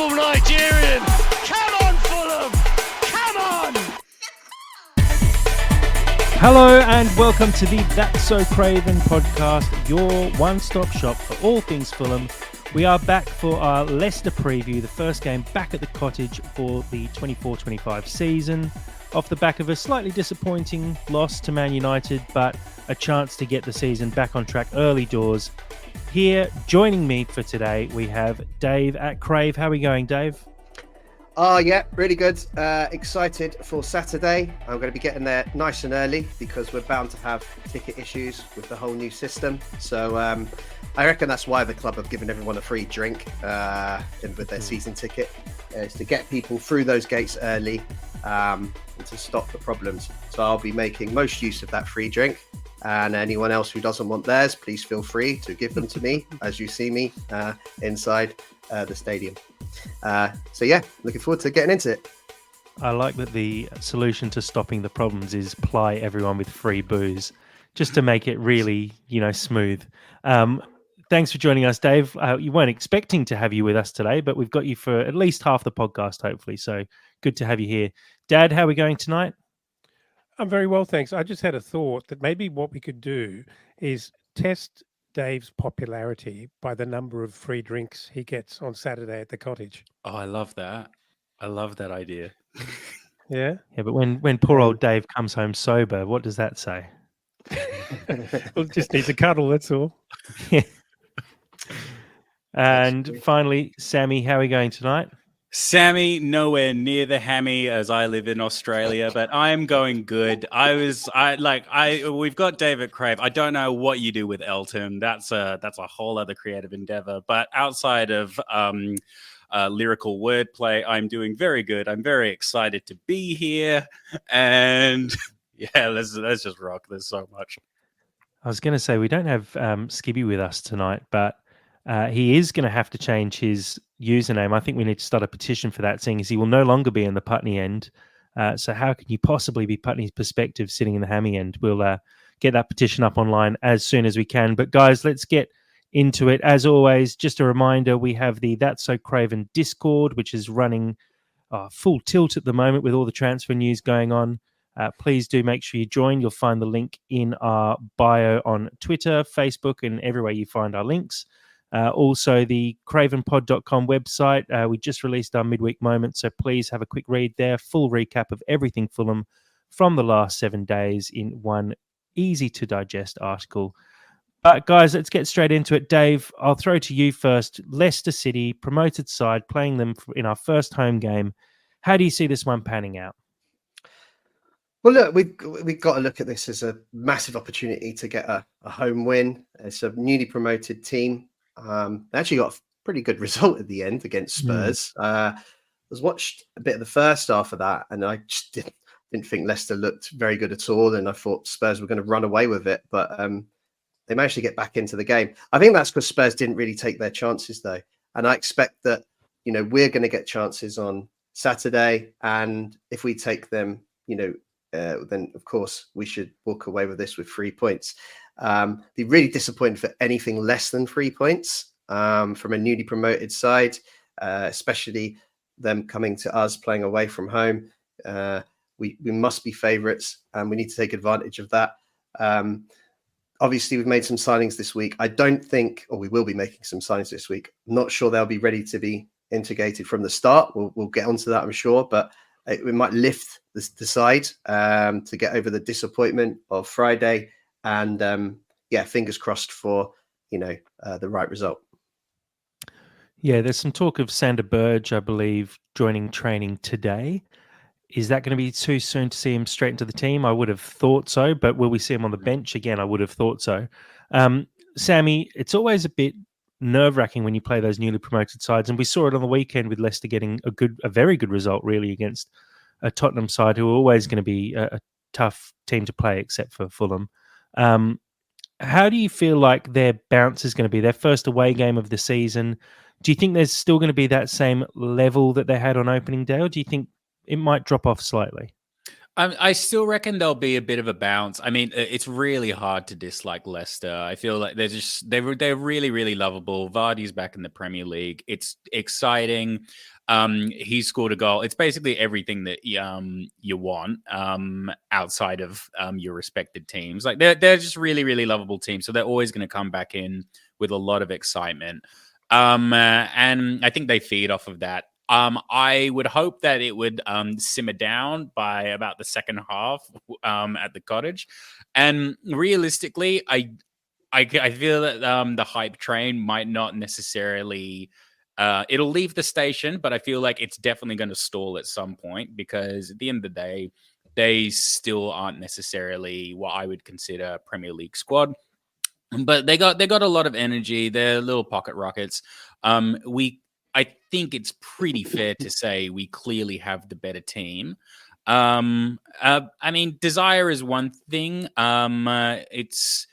beautiful Nigerian. Come on, Fulham. Come on. Hello and welcome to the That's So Craven podcast, your one-stop shop for all things Fulham. We are back for our Leicester preview, the first game back at the Cottage for the 24-25 season. Off the back of a slightly disappointing loss to Man United, but a chance to get the season back on track early doors. Here, joining me for today, we have Dave at Crave. How are we going, Dave? Yeah, really good. Excited for Saturday. I'm going to be getting there nice and early because we're bound to have ticket issues with the whole new system. So I reckon that's why the club have given everyone a free drink with their season ticket, is to get people through those gates early and to stop the problems. So I'll be making most use of that free drink. And anyone else who doesn't want theirs, please feel free to give them to me as you see me inside the stadium. So yeah, looking forward to getting into it. I like that the solution to stopping the problems is ply everyone with free booze, just to make it really, smooth. Thanks for joining us, Dave. You weren't expecting to have you with us today, but we've got you for at least half the podcast, hopefully. So good to have you here. Dad, how are we going tonight? I'm very well, thanks. I just had a thought that maybe what we could do is test Dave's popularity by the number of free drinks he gets on Saturday at the Cottage. Oh, I love that. I love that idea. Yeah? Yeah, but when poor old Dave comes home sober, what does that say? Well, just needs a cuddle, that's all. Yeah. And finally, Sammy, how are we going tonight? Sammy, nowhere near the hammy as I live in Australia, but I'm going good. We've got David Crave. I don't know what you do with Elton. That's a whole other creative endeavor. But outside of lyrical wordplay, I'm doing very good. I'm very excited to be here, and yeah, let's just rock. There's so much. I was going to say we don't have Skibby with us tonight, but he is going to have to change his username. I think we need to start a petition for that, seeing as he will no longer be in the Putney end. So how can you possibly be Putney's perspective sitting in the hammy end? We'll get that petition up online as soon as we can. But guys, let's get into it. As always, just a reminder, we have the That's So Craven Discord, which is running full tilt at the moment with all the transfer news going on. Please do make sure you join. You'll find the link in our bio on Twitter, Facebook, and everywhere you find our links. Also, the cravenpod.com website. We just released our midweek moment, so please have a quick read there. Full recap of everything Fulham from the last 7 days in one easy-to-digest article. But guys, let's get straight into it. Dave, I'll throw to you first. Leicester City, promoted side, playing them in our first home game. How do you see this one panning out? Well, look, we've got to look at this as a massive opportunity to get a home win. It's a newly promoted team. They actually got a pretty good result at the end against Spurs. I watched a bit of the first half of that, and I just didn't think Leicester looked very good at all. And I thought Spurs were going to run away with it, but they managed to get back into the game. I think that's because Spurs didn't really take their chances, though. And I expect that, we're going to get chances on Saturday. And if we take them, then of course we should walk away with this with 3 points. Be really disappointed for anything less than 3 points from a newly promoted side, especially them coming to us playing away from home. We must be favourites, and we need to take advantage of that. Obviously, we've made some signings this week. I don't think, or we will be making some signings this week. I'm not sure they'll be ready to be integrated from the start. We'll get onto that, I'm sure, but we might lift the side to get over the disappointment of Friday. And fingers crossed for, the right result. Yeah, there's some talk of Sander Burge, I believe, joining training today. Is that going to be too soon to see him straight into the team? I would have thought so, but will we see him on the bench again? I would have thought so. Sammy, it's always a bit nerve-wracking when you play those newly promoted sides, and we saw it on the weekend with Leicester getting a very good result, really, against a Tottenham side who are always going to be a tough team to play, except for Fulham. How do you feel like their bounce is going to be, their first away game of the season? Do you think there's still going to be that same level that they had on opening day, or do you think it might drop off slightly? I still reckon there'll be a bit of a bounce. I mean, it's really hard to dislike Leicester. I feel like they're really, really lovable. Vardy's back in the Premier League. It's exciting. He scored a goal. It's basically everything that you want outside of your respected teams. Like they're just really, really lovable teams. So they're always going to come back in with a lot of excitement. And I think they feed off of that. I would hope that it would simmer down by about the second half at the Cottage. And realistically, I feel that the hype train might not necessarily it'll leave the station, but I feel like it's definitely going to stall at some point, because at the end of the day, they still aren't necessarily what I would consider a Premier League squad. But they got a lot of energy. They're little pocket rockets. I think it's pretty fair to say we clearly have the better team. I mean, desire is one thing. It's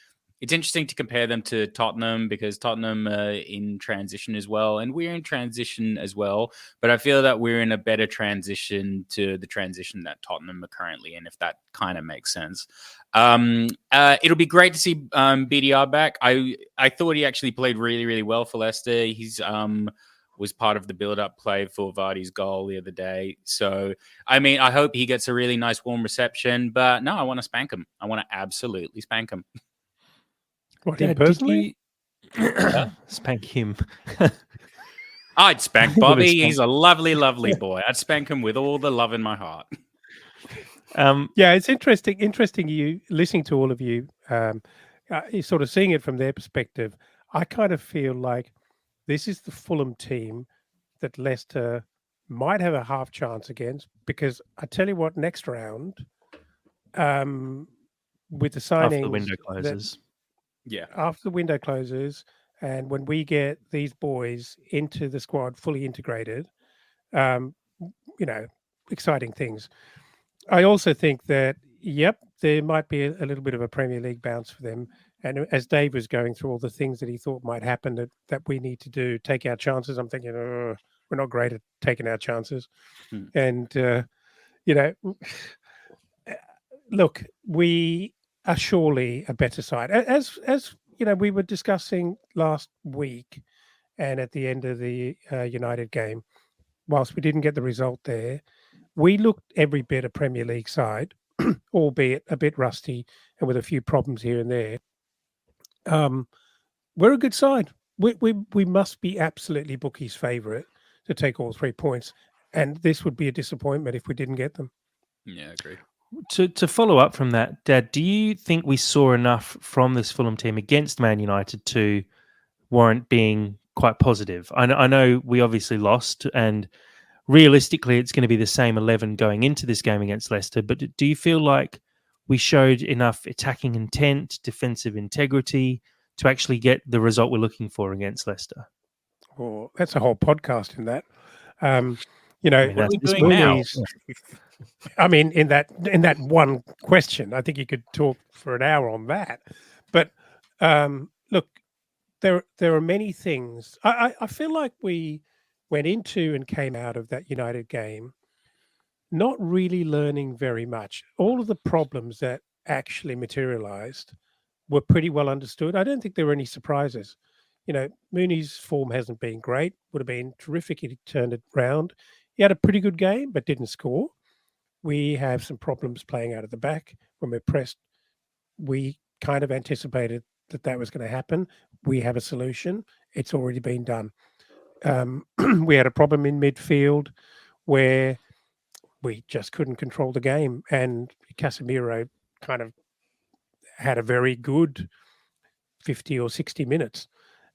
interesting to compare them to Tottenham, because Tottenham are in transition as well, and we're in transition as well. But I feel that we're in a better transition to the transition that Tottenham are currently in, if that kind of makes sense. It'll be great to see BDR back. I thought he actually played really, really well for Leicester. He's was part of the build-up play for Vardy's goal the other day. So, I mean, I hope he gets a really nice, warm reception. But no, I want to spank him. I want to absolutely spank him. What, Dad, him personally? Spank him. I'd spank I Bobby. would've He's a lovely, lovely boy. I'd spank him with all the love in my heart. Yeah, it's interesting you listening to all of you, you're sort of seeing it from their perspective. I kind of feel like this is the Fulham team that Leicester might have a half chance against, because I tell you what, next round, with the signings, after the window closes. Yeah. After the window closes, and when we get these boys into the squad fully integrated, exciting things. I also think that, there might be a little bit of a Premier League bounce for them. And as Dave was going through all the things that he thought might happen that we need to do, take our chances, I'm thinking, we're not great at taking our chances. And, look, we are surely a better side. As we were discussing last week and at the end of the United game, whilst we didn't get the result there, we looked every bit a Premier League side, albeit a bit rusty and with a few problems here and there. We're a good side. We must be absolutely bookies' favourite to take all 3 points, and this would be a disappointment if we didn't get them. Yeah, I agree. To follow up from that, Dad, do you think we saw enough from this Fulham team against Man United to warrant being quite positive? I know we obviously lost, and realistically it's going to be the same 11 going into this game against Leicester, but do you feel like we showed enough attacking intent, defensive integrity to actually get the result we're looking for against Leicester? Well, that's a whole podcast in that. What are we doing now? I mean, in that one question, I think you could talk for an hour on that. But look, there are many things. I feel like we went into and came out of that United game not really learning very much. All of the problems that actually materialized were pretty well understood. I don't think there were any surprises. Mooney's form hasn't been great. Would have been terrific if he turned it round. He had a pretty good game, but didn't score. We have some problems playing out of the back. When we're pressed, we kind of anticipated that was going to happen. We have a solution. It's already been done. We had a problem in midfield where we just couldn't control the game, and Casemiro kind of had a very good 50 or 60 minutes,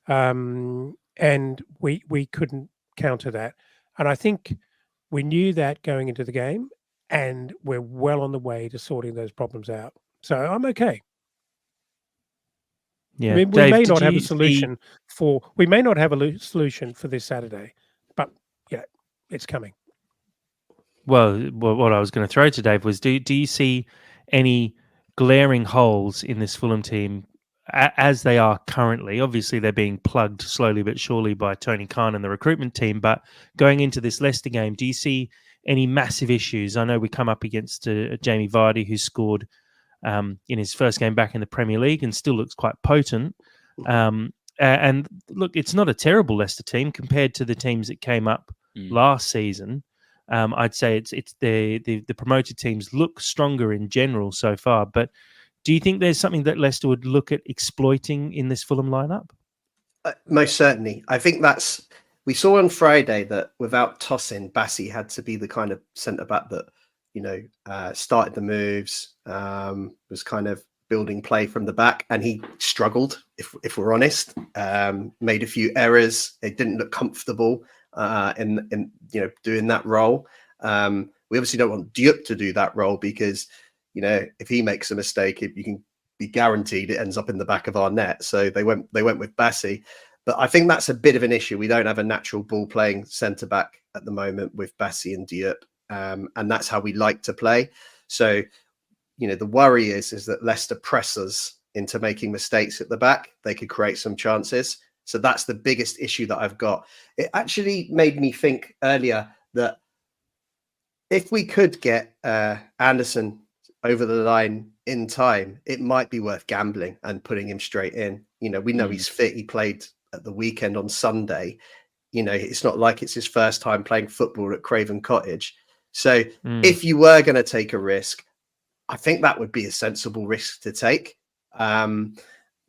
and we couldn't counter that. And I think we knew that going into the game, and we're well on the way to sorting those problems out. So I'm okay. Yeah, I mean, Dave, we may did not have you a solution solution for this Saturday, but it's coming. Well, what I was going to throw to Dave was, do you see any glaring holes in this Fulham team as they are currently? Obviously, they're being plugged slowly but surely by Tony Khan and the recruitment team. But going into this Leicester game, do you see any massive issues? I know we come up against Jamie Vardy, who scored in his first game back in the Premier League and still looks quite potent. And look, it's not a terrible Leicester team compared to the teams that came up last season. I'd say it's the promoted teams look stronger in general so far. But do you think there's something that Leicester would look at exploiting in this Fulham lineup? Most certainly. I think we saw on Friday that without Tosin, Bassey had to be the kind of centre back that, started the moves, was kind of building play from the back, and he struggled, if we're honest, made a few errors. It didn't look comfortable in doing that role. We obviously don't want Diop to do that role because, if he makes a mistake, you can be guaranteed it ends up in the back of our net. So they went with Bassey. But I think that's a bit of an issue. We don't have a natural ball playing centre back at the moment with Bassey and Diop. And that's how we like to play. So, the worry is that Leicester press us into making mistakes at the back. They could create some chances. So that's the biggest issue that I've got. It actually made me think earlier that if we could get Anderson over the line in time, it might be worth gambling and putting him straight in. We know he's fit. He played at the weekend on Sunday. It's not like it's his first time playing football at Craven Cottage. So if you were going to take a risk, I think that would be a sensible risk to take,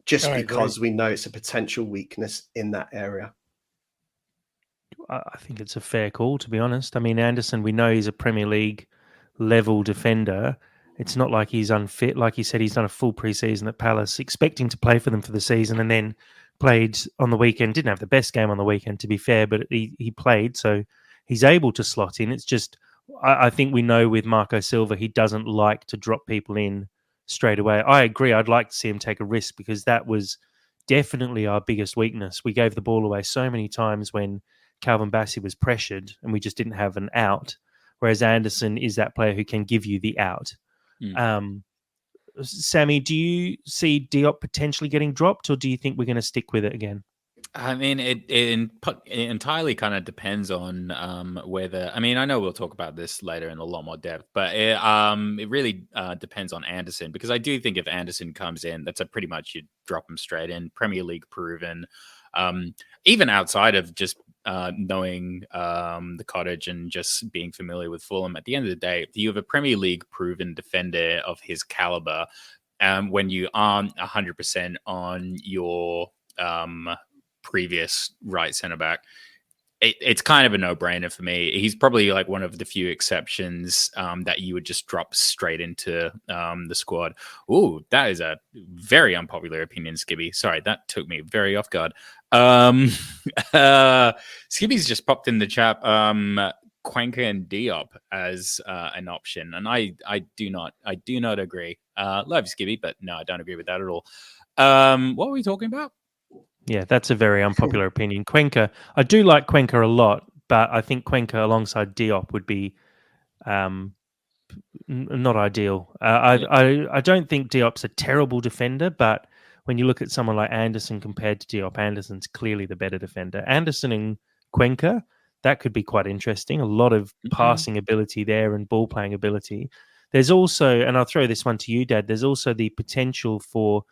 just because we know it's a potential weakness in that area. I think it's a fair call, to be honest. I mean, Anderson, we know he's a Premier League level defender. It's not like he's unfit. Like you said, he's done a full pre-season at Palace, expecting to play for them for the season, and then played on the weekend. Didn't have the best game on the weekend, to be fair, but he played, so he's able to slot in. It's just, I think we know with Marco Silva, he doesn't like to drop people in straight away. I agree. I'd like to see him take a risk because that was definitely our biggest weakness. We gave the ball away so many times when Calvin Bassey was pressured and we just didn't have an out, whereas Anderson is that player who can give you the out. Sammy, do you see Diop potentially getting dropped, or do you think we're going to stick with it again? I mean, it entirely kind of depends on whether. I mean, I know we'll talk about this later in a lot more depth, but it really depends on Anderson, because I do think if Anderson comes in, that's pretty much you drop him straight in. Premier League proven, even outside of just knowing the Cottage and just being familiar with Fulham. At the end of the day, you have a Premier League proven defender of his caliber, when you aren't 100% on your previous right centre back, it's kind of a no-brainer for me. He's probably like one of the few exceptions that you would just drop straight into the squad. Ooh, that is a very unpopular opinion, Skibby. Sorry, that took me very off guard. Skibby's just popped in the chat Cuenca and Diop as an option, and I do not agree. Love Skibby, but no, I don't agree with that at all. What were we talking about? Yeah, that's a very unpopular opinion. Cuenca, I do like Cuenca a lot, but I think Cuenca alongside Diop would be not ideal. I don't think Diop's a terrible defender, but when you look at someone like Anderson compared to Diop, Anderson's clearly the better defender. Anderson and Cuenca, that could be quite interesting. A lot of passing ability there and ball playing ability. There's also, and I'll throw this one to you, Dad, there's also the potential for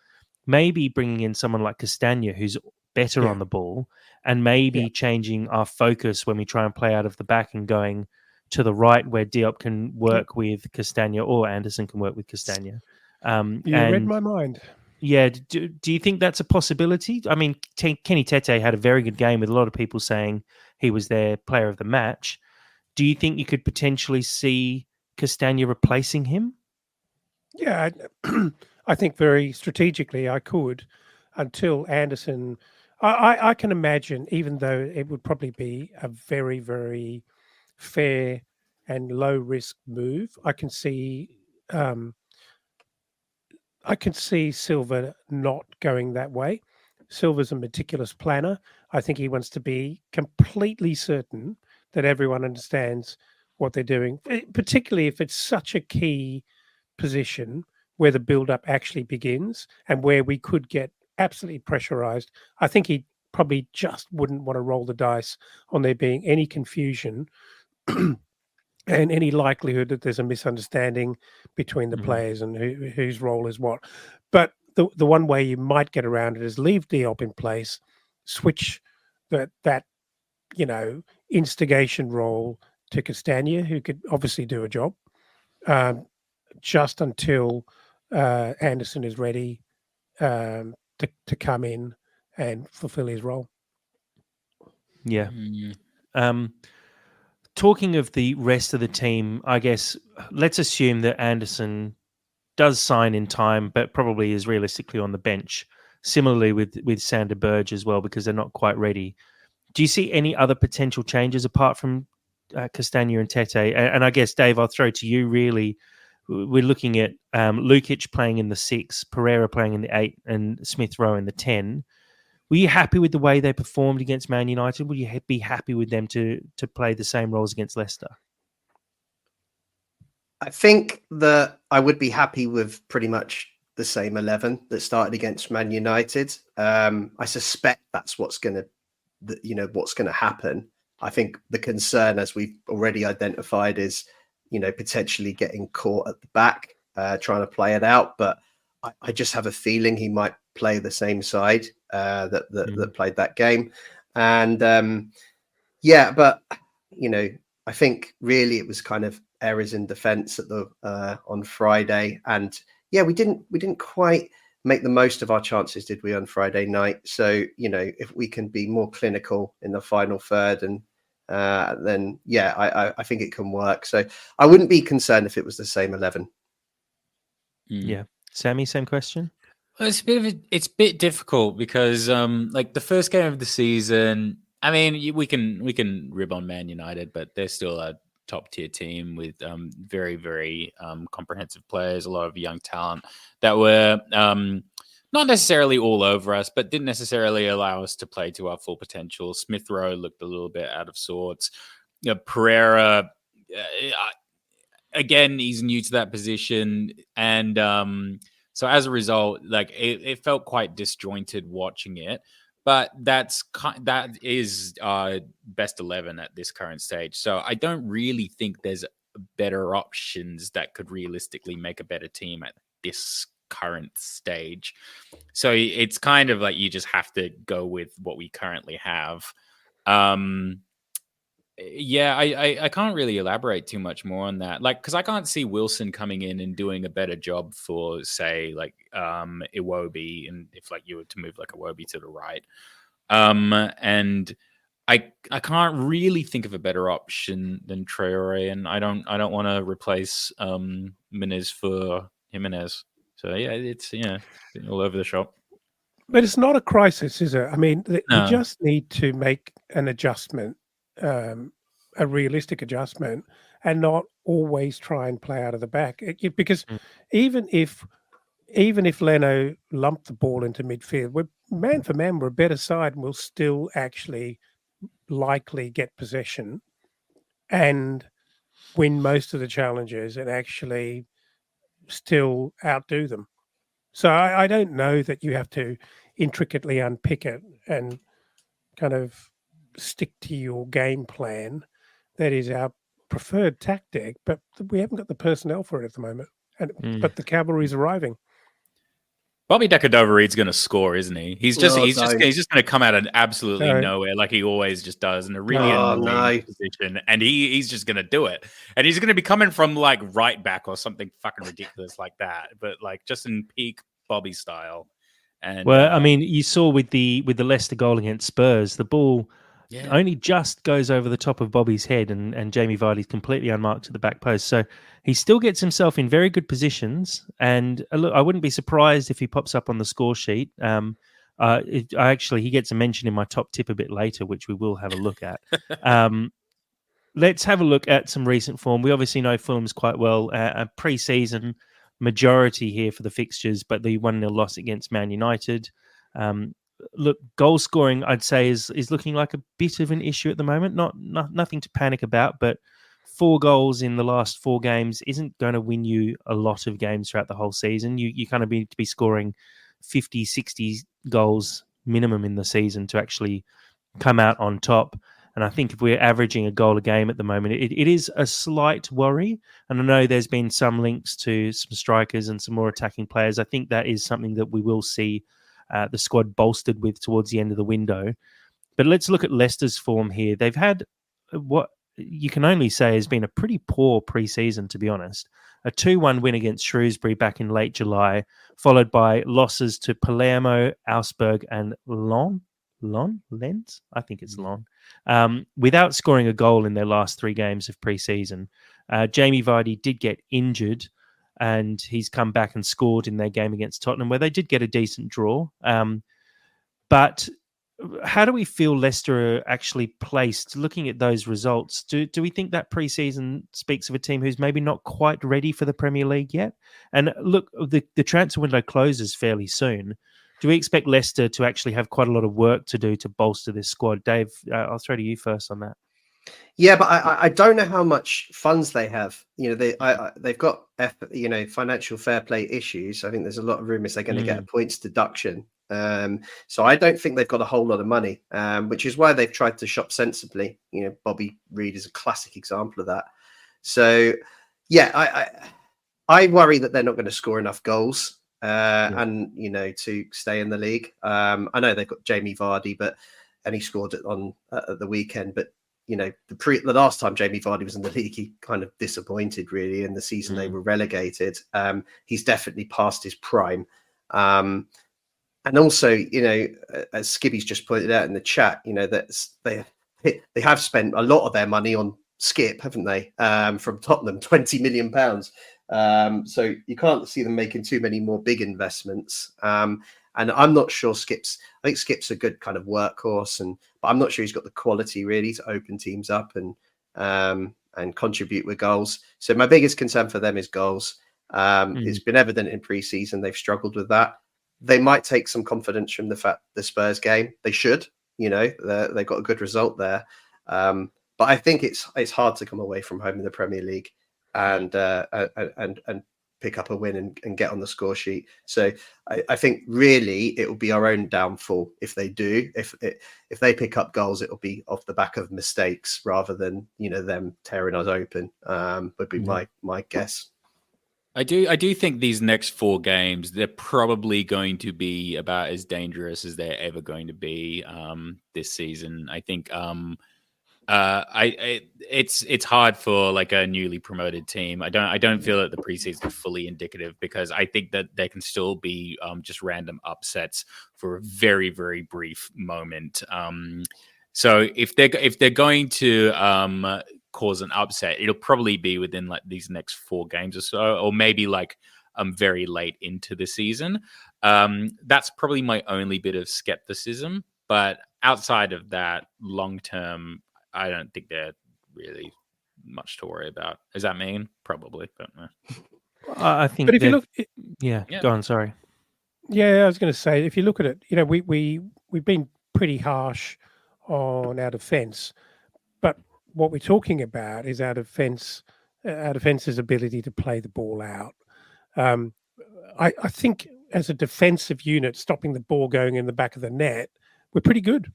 maybe bringing in someone like Castagna, who's better on the ball, and maybe changing our focus when we try and play out of the back and going to the right where Diop can work with Castagna or Anderson can work with Castagna. You read my mind. Yeah. Do you think that's a possibility? I mean, Kenny Tete had a very good game with a lot of people saying he was their player of the match. Do you think you could potentially see Castagna replacing him? Yeah, I think very strategically I could, until Anderson. I can imagine, even though it would probably be a very, very fair and low risk move, I can see Silva not going that way. Silva's a meticulous planner. I think he wants to be completely certain that everyone understands what they're doing, particularly if it's such a key position where the build-up actually begins and where we could get absolutely pressurized. I think he probably just wouldn't want to roll the dice on there being any confusion and any likelihood that there's a misunderstanding between the players and whose role is what. But the one way you might get around it is leave Diop in place, switch that instigation role to Castagna, who could obviously do a job, just until Anderson is ready to come in and fulfill his role. Yeah. Talking of the rest of the team, I guess let's assume that Anderson does sign in time, but probably is realistically on the bench. Similarly with Sander Berge as well, because they're not quite ready. Do you see any other potential changes apart from Castagna and Tete? And I guess, Dave, I'll throw to you really. We're looking at Lukic playing in the 6, Pereira playing in the 8, and Smith Rowe in the 10. Were you happy with the way they performed against Man United? Would you be happy with them to play the same roles against Leicester? I think that I would be happy with pretty much the same 11 that started against Man United. I suspect that's what's going to happen. I think the concern, as we've already identified, is potentially getting caught at the back, trying to play it out. But I just have a feeling he might play the same side that played that game. And but I think really it was kind of errors in defence at the on Friday, and we didn't quite make the most of our chances, did we, on Friday night? So if we can be more clinical in the final third, and then I think it can work. So I wouldn't be concerned if it was the same 11. Yeah, Sammy, same question. Well, it's a bit difficult because like the first game of the season, I mean, we can rib on Man United, but they're still a top tier team with very, very comprehensive players, a lot of young talent that were not necessarily all over us, but didn't necessarily allow us to play to our full potential. Smith Rowe looked a little bit out of sorts. Pereira, again, he's new to that position, and so as a result, like it felt quite disjointed watching it. But that is best 11 at this current stage. So I don't really think there's better options that could realistically make a better team at this current stage. So it's kind of like you just have to go with what we currently have. I can't really elaborate too much more on that. Like, because I can't see Wilson coming in and doing a better job for, say, like Iwobi, and if like you were to move like Iwobi to the right. And I can't really think of a better option than Traore, and I don't want to replace Menez for Jimenez. So it's all over the shop. But it's not a crisis, is it? I mean, you just need to make an adjustment. A realistic adjustment, and not always try and play out of the back. Because even if Leno lumped the ball into midfield, we're man for man, we're a better side, and we'll still actually likely get possession and win most of the challenges and actually still outdo them. So I don't know that you have to intricately unpick it and kind of stick to your game plan. That is our preferred tactic, but we haven't got the personnel for it at the moment. But the cavalry's arriving. Bobby Decordova-Reid's going to score, isn't he? He's just going to come out of absolutely nowhere, like he always just does, in a really annoying position, and he's just going to do it. And he's going to be coming from like right back or something fucking ridiculous like that, but like just in peak Bobby style. And I mean, you saw with the Leicester goal against Spurs, the ball only just goes over the top of Bobby's head, and Jamie Vardy's completely unmarked at the back post. So he still gets himself in very good positions. And look, I wouldn't be surprised if he pops up on the score sheet. He gets a mention in my top tip a bit later, which we will have a look at. Let's have a look at some recent form. We obviously know Fulham's quite well. A pre-season majority here for the fixtures, but the 1-0 loss against Man United. Look, goal scoring, I'd say, is looking like a bit of an issue at the moment. Nothing to panic about, but 4 goals in the last 4 games isn't going to win you a lot of games throughout the whole season. You kind of need to be scoring 50, 60 goals minimum in the season to actually come out on top. And I think if we're averaging a goal a game at the moment, it is a slight worry. And I know there's been some links to some strikers and some more attacking players. I think that is something that we will see the squad bolstered with towards the end of the window. But let's look at Leicester's form here. They've had what you can only say has been a pretty poor pre-season, to be honest. A 2-1 win against Shrewsbury back in late July, followed by losses to Palermo, Augsburg, and Lens? I think it's Lon. Without scoring a goal in their last 3 games of pre-season. Jamie Vardy did get injured, and he's come back and scored in their game against Tottenham, where they did get a decent draw. But how do we feel Leicester are actually placed looking at those results? Do we think that pre-season speaks of a team who's maybe not quite ready for the Premier League yet? And look, the transfer window closes fairly soon. Do we expect Leicester to actually have quite a lot of work to do to bolster this squad? Dave, I'll throw to you first on that. Yeah, but I don't know how much funds they have. They've got financial fair play issues. I think there's a lot of rumours they're going to get a points deduction. So I don't think they've got a whole lot of money, which is why they've tried to shop sensibly. Bobby Reid is a classic example of that. So yeah, I worry that they're not going to score enough goals and to stay in the league. I know they've got Jamie Vardy, and he scored it on at the weekend, but the last time Jamie Vardy was in the league, he kind of disappointed really in the season they were relegated. He's definitely past his prime. And also, as Skibby's just pointed out in the chat, that they have spent a lot of their money on Skip, haven't they? From Tottenham, £20 million. So you can't see them making too many more big investments. And I'm not sure I think Skip's a good kind of workhorse, but I'm not sure he's got the quality really to open teams up and contribute with goals. So my biggest concern for them is goals. It's been evident in pre-season they've struggled with that. They might take some confidence from the Spurs game. They should, they've got a good result there. But I think it's hard to come away from home in the Premier League and pick up a win and get on the score sheet. So I think really it will be our own downfall if they do. If they pick up goals, it will be off the back of mistakes rather than them tearing us open. Would be my guess. I do think these next 4 games, they're probably going to be about as dangerous as they're ever going to be this season. I think it's hard for like a newly promoted team. I don't feel that the preseason is fully indicative, because I think that there can still be just random upsets for a very, very brief moment. So if they're going to cause an upset, it'll probably be within like these next 4 games or so, or maybe like very late into the season. That's probably my only bit of skepticism. But outside of that, long term, I don't think they're really much to worry about. Does that mean? Probably, but no. I think. But if you look, yeah, go on. Sorry. Yeah, I was going to say, if you look at it, we've been pretty harsh on our defence, but what we're talking about is our defence's ability to play the ball out. I think as a defensive unit, stopping the ball going in the back of the net, we're pretty good.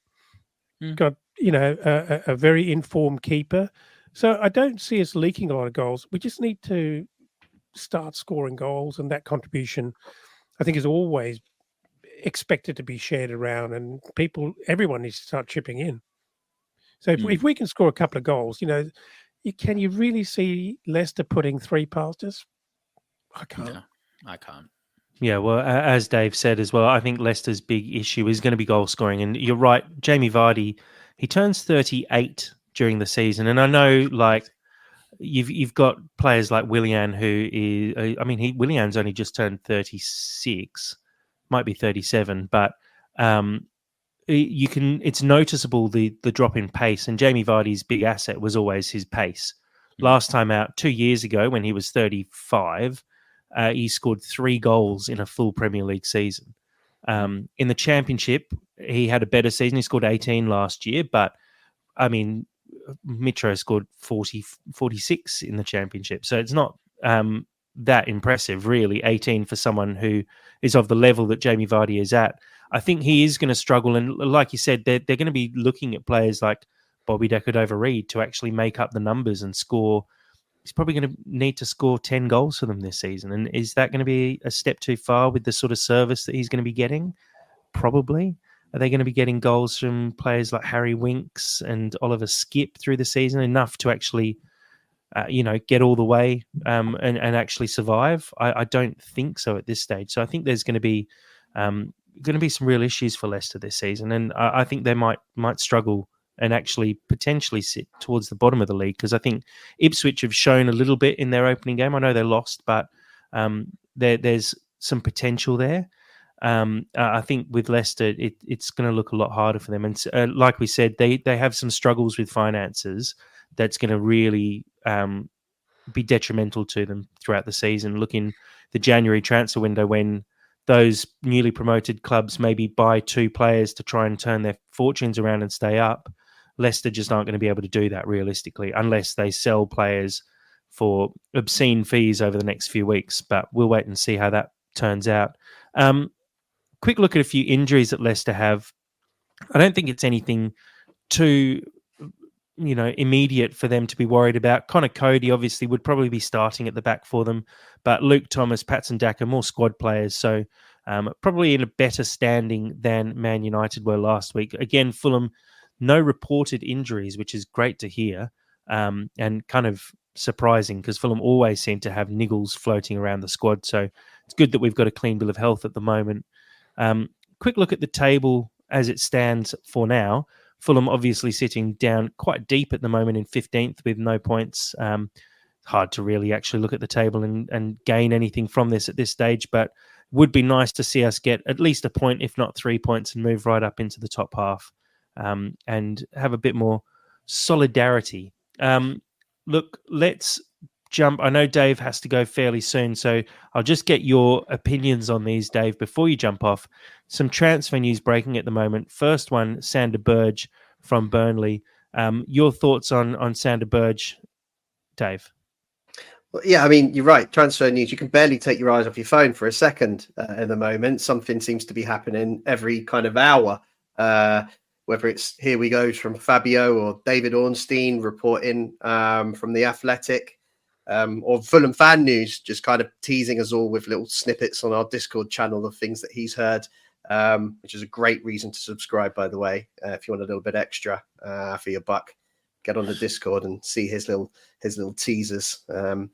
Got a very informed keeper, so I don't see us leaking a lot of goals. We just need to start scoring goals, and that contribution, I think, is always expected to be shared around, and everyone needs to start chipping in. So if we can score a couple of goals, can you really see Leicester putting 3 past us? I can't. No, I can't. Yeah, well, as Dave said as well, I think Leicester's big issue is going to be goal scoring. And you're right, Jamie Vardy, he turns 38 during the season. And I know, like, you've got players like Willian, who is, Willian's only just turned 36, might be 37, but it's noticeable the drop in pace. And Jamie Vardy's big asset was always his pace. Last time out, 2 years ago, when he was 35, he scored 3 goals in a full Premier League season. In the Championship, he had a better season. He scored 18 last year, but I mean, Mitro scored 46 in the Championship. So it's not that impressive, really, 18 for someone who is of the level that Jamie Vardy is at. I think he is going to struggle. And like you said, they're going to be looking at players like Bobby Decordova-Reid to actually make up the numbers and score. He's probably going to need to score 10 goals for them this season. And is that going to be a step too far with the sort of service that he's going to be getting? Probably. Are they going to be getting goals from players like Harry Winks and Oliver Skipp through the season, enough to actually, get all the way and actually survive? I don't think so at this stage. So I think there's going to be some real issues for Leicester this season, and I think they might struggle and actually potentially sit towards the bottom of the league, because I think Ipswich have shown a little bit in their opening game. I know they lost, but there's some potential there. I think with Leicester, it's going to look a lot harder for them. And like we said, they have some struggles with finances that's going to really be detrimental to them throughout the season. Look in the January transfer window, when those newly promoted clubs maybe buy 2 players to try and turn their fortunes around and stay up. Leicester just aren't going to be able to do that realistically, unless they sell players for obscene fees over the next few weeks. But we'll wait and see how that turns out. Quick look at a few injuries that Leicester have. I don't think it's anything too, immediate for them to be worried about. Connor Cody obviously would probably be starting at the back for them, but Luke Thomas, Patson Daka, more squad players, so probably in a better standing than Man United were last week. Again, Fulham, no reported injuries, which is great to hear, and kind of surprising, because Fulham always seem to have niggles floating around the squad. So it's good that we've got a clean bill of health at the moment. Quick look at the table as it stands for now. Fulham obviously sitting down quite deep at the moment in 15th with no points. Hard to really actually look at the table and gain anything from this at this stage, but would be nice to see us get at least a point, if not 3 points, and move right up into the top half and have a bit more solidarity. Look, let's jump. I know Dave has to go fairly soon, so I'll just get your opinions on these, Dave, before you jump off. Some transfer news breaking at the moment. First one, Sander Berge from Burnley. Your thoughts on Sander Berge, Dave? Well, yeah, I mean, you're right. Transfer news. You can barely take your eyes off your phone for a second at the moment. Something seems to be happening every kind of hour. Whether it's Here We Go from Fabio or David Ornstein reporting from The Athletic, or Fulham Fan News just kind of teasing us all with little snippets on our Discord channel of things that he's heard, which is a great reason to subscribe, by the way. If you want a little bit extra for your buck, get on the Discord and see his little teasers. Anyway,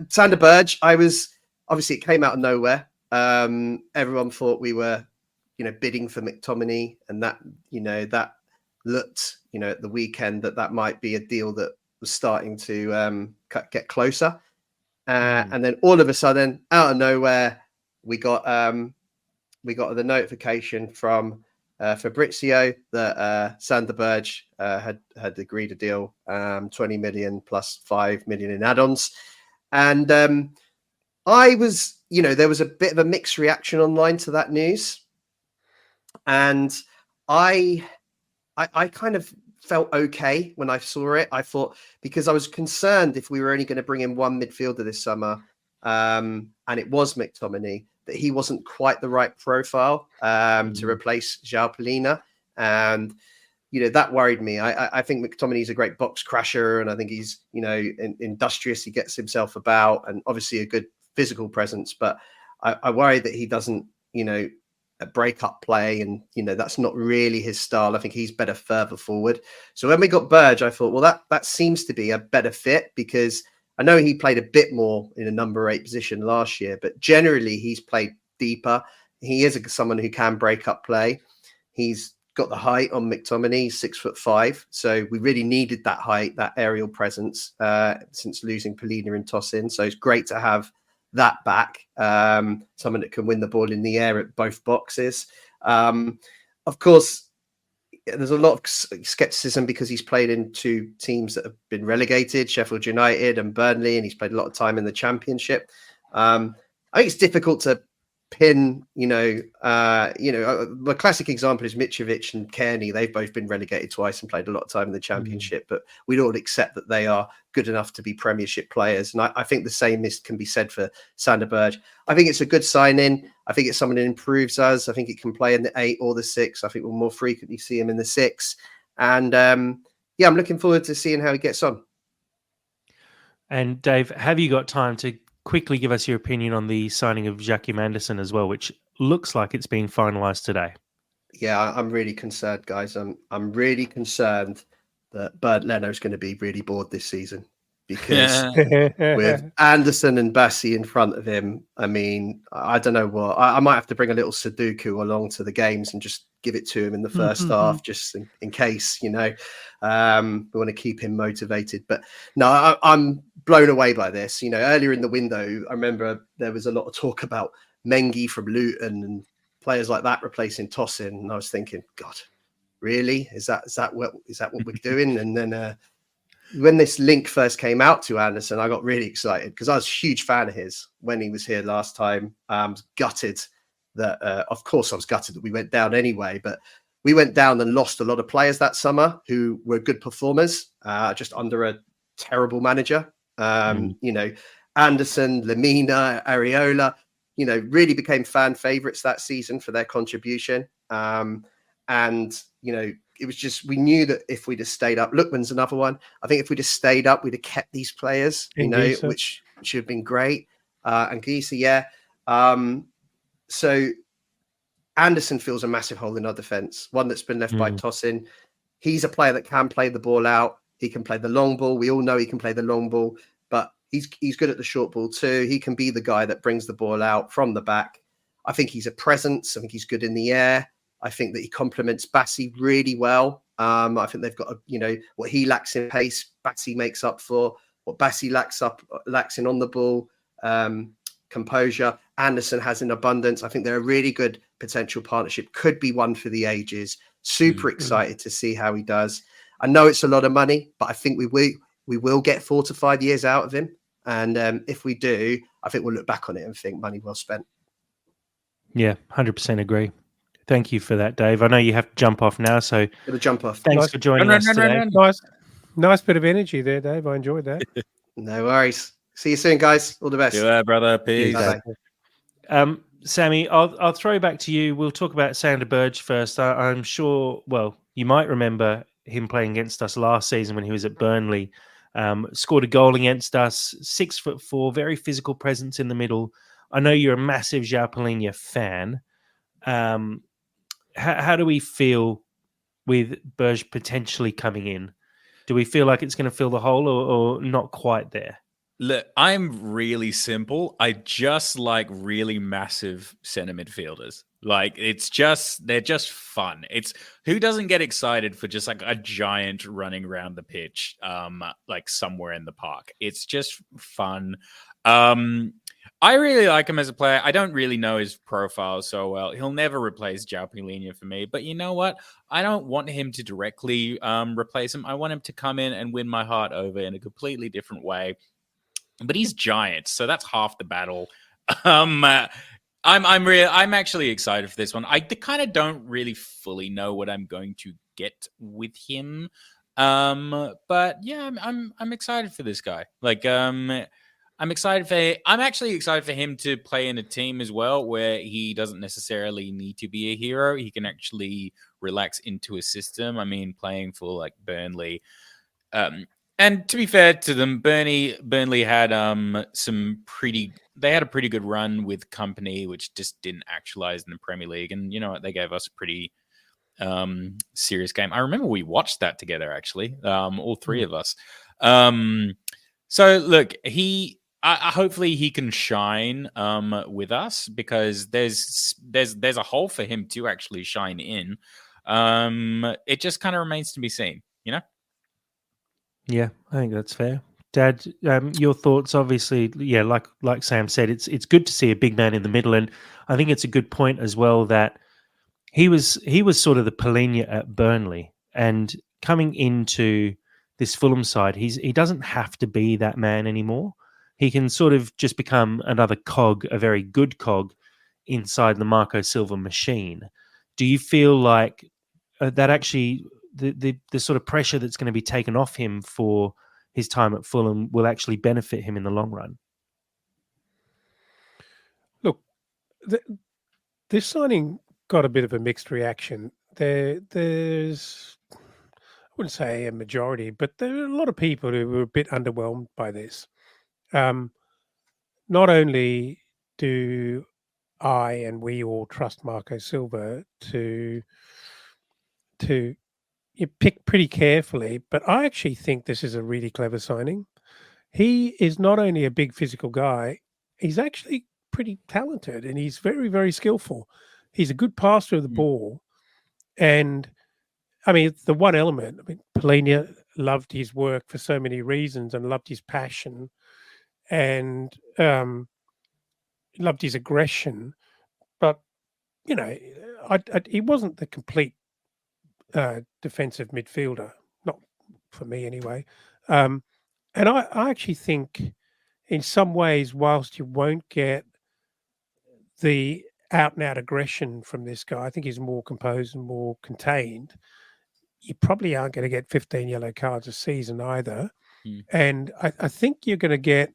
Sander Berge, obviously it came out of nowhere. Everyone thought we were, bidding for McTominay, and that looked, at the weekend that might be a deal that was starting to get closer. And then all of a sudden, out of nowhere, we got the notification from Fabrizio that Sander Berge had agreed a deal, 20 million plus 5 million in add-ons. And I was, there was a bit of a mixed reaction online to that news. And I kind of felt okay when I saw it. I thought, because I was concerned if we were only going to bring in one midfielder this summer, and it was McTominay, that he wasn't quite the right profile to replace João Palhinha. And, that worried me. I think McTominay is a great box crasher, and I think he's, industrious. He gets himself about, and obviously a good physical presence. But I worry that he doesn't, a break-up play, and that's not really his style. I think he's better further forward. So when we got Berge, I thought, well, that seems to be a better fit, because I know he played a bit more in a number 8 position last year, but generally he's played deeper. He is someone who can break up play. He's got the height on McTominay, he's 6'5", so we really needed that height, that aerial presence since losing Palhinha and Tosin. So it's great to have that back, someone that can win the ball in the air at both boxes. Of course, there's a lot of skepticism because he's played in 2 teams that have been relegated, Sheffield United and Burnley, and he's played a lot of time in the Championship. I think it's difficult to pin, the classic example is Mitrovic and Kearney. They've both been relegated twice and played a lot of time in the Championship, but we'd all accept that they are good enough to be Premiership players. And I think the same can be said for Sander Berge. I think it's a good sign-in. I think it's someone that improves us. I think it can play in the 8 or the 6. I think we'll more frequently see him in the 6. And I'm looking forward to seeing how he gets on. And Dave, have you got time to quickly give us your opinion on the signing of Joachim Andersen as well, which looks like it's being finalised today. Yeah, I'm really concerned, guys. I'm really concerned that Bernd Leno's going to be really bored this season because with Anderson and Bassi in front of him, I mean, I don't know what. I might have to bring a little Sudoku along to the games and just give it to him in the first half, just in case, we want to keep him motivated. But no, I'm blown away by this. Earlier in the window, I remember there was a lot of talk about Mengi from Luton and players like that replacing Tosin, and I was thinking, God, really? Is that what we're doing? And then when this link first came out to Anderson, I got really excited because I was a huge fan of his when he was here last time. I was gutted that, of course, I was gutted that we went down anyway, but we went down and lost a lot of players that summer who were good performers, just under a terrible manager. Anderson, Lamina, Areola, really became fan favorites that season for their contribution. It was just, we knew that if we'd have stayed up, Lookman's another one. I think if we'd have stayed up, we'd have kept these players, which should have been great. And Gisa, yeah. So Anderson fills a massive hole in our defense, one that's been left by Tosin. He's a player that can play the ball out. He can play the long ball. We all know he can play the long ball, but he's good at the short ball too. He can be the guy that brings the ball out from the back. I think he's a presence. I think he's good in the air. I think that he complements Bassi really well. I think they've got, what he lacks in pace, Bassi makes up for. What Bassi lacks in on the ball, composure, Anderson has in abundance. I think they're a really good potential partnership. Could be one for the ages. Super excited to see how he does. I know it's a lot of money, but I think we will get 4 to 5 years out of him. And if we do, I think we'll look back on it and think money well spent. Yeah, 100% agree. Thank you for that, Dave. I know you have to jump off now, so It'll jump off. thanks for joining us today. Nice bit of energy there, Dave. I enjoyed that. No worries. See you soon, guys. All the best. See you there, brother. Peace. Bye-bye. Sammy, I'll throw back to you. We'll talk about Sander Berge first. I'm sure, well, you might remember him playing against us last season when he was at Burnley. Scored a goal against us, 6'4", very physical presence in the middle. I know you're a massive João Palhinha fan. How do we feel with Berge potentially coming in? Do we feel like it's going to fill the hole or not quite there? Look, I'm really simple. I just like really massive center midfielders. Like they're just fun. It's who doesn't get excited for just like a giant running around the pitch, like somewhere in the park. It's just fun. I really like him as a player. I don't really know his profile so well. He'll never replace João Palhinha for me. But you know what? I don't want him to directly replace him. I want him to come in and win my heart over in a completely different way. But he's giant, so that's half the battle. I'm actually excited for this one. I kind of don't really fully know what I'm going to get with him. But yeah, I'm excited for this guy. I'm actually excited for him to play in a team as well where he doesn't necessarily need to be a hero. He can actually relax into a system. I mean, playing for like Burnley. And to be fair to them, Burnley had they had a pretty good run with Company, which just didn't actualize in the Premier League. And you know what? They gave us a pretty serious game. I remember we watched that together, actually, all three of us. So look, hopefully he can shine with us because there's a hole for him to actually shine in. It just kind of remains to be seen, you know? Yeah, I think that's fair. Dad, your thoughts? Obviously, yeah, like Sam said, it's good to see a big man in the middle, and I think it's a good point as well that he was sort of the Palhinha at Burnley, and coming into this Fulham side, he doesn't have to be that man anymore. He can sort of just become another cog, a very good cog inside the Marco Silva machine. Do you feel like that actually the sort of pressure that's going to be taken off him for his time at Fulham will actually benefit him in the long run? Look, this signing got a bit of a mixed reaction. There's, I wouldn't say a majority, but there are a lot of people who were a bit underwhelmed by this. Not only do we all trust Marco Silva to you pick pretty carefully. But I actually think this is a really clever signing. He is not only a big physical guy, he's actually pretty talented and he's very, very skillful. He's a good passer of the ball. And I mean, the one element, I mean, Polina loved his work for so many reasons and loved his passion and loved his aggression. But, you know, he wasn't the complete defensive midfielder, not for me anyway. And I actually think in some ways, whilst you won't get the out and out aggression from this guy, I think he's more composed and more contained. You probably aren't going to get 15 yellow cards a season either. And I think you're going to get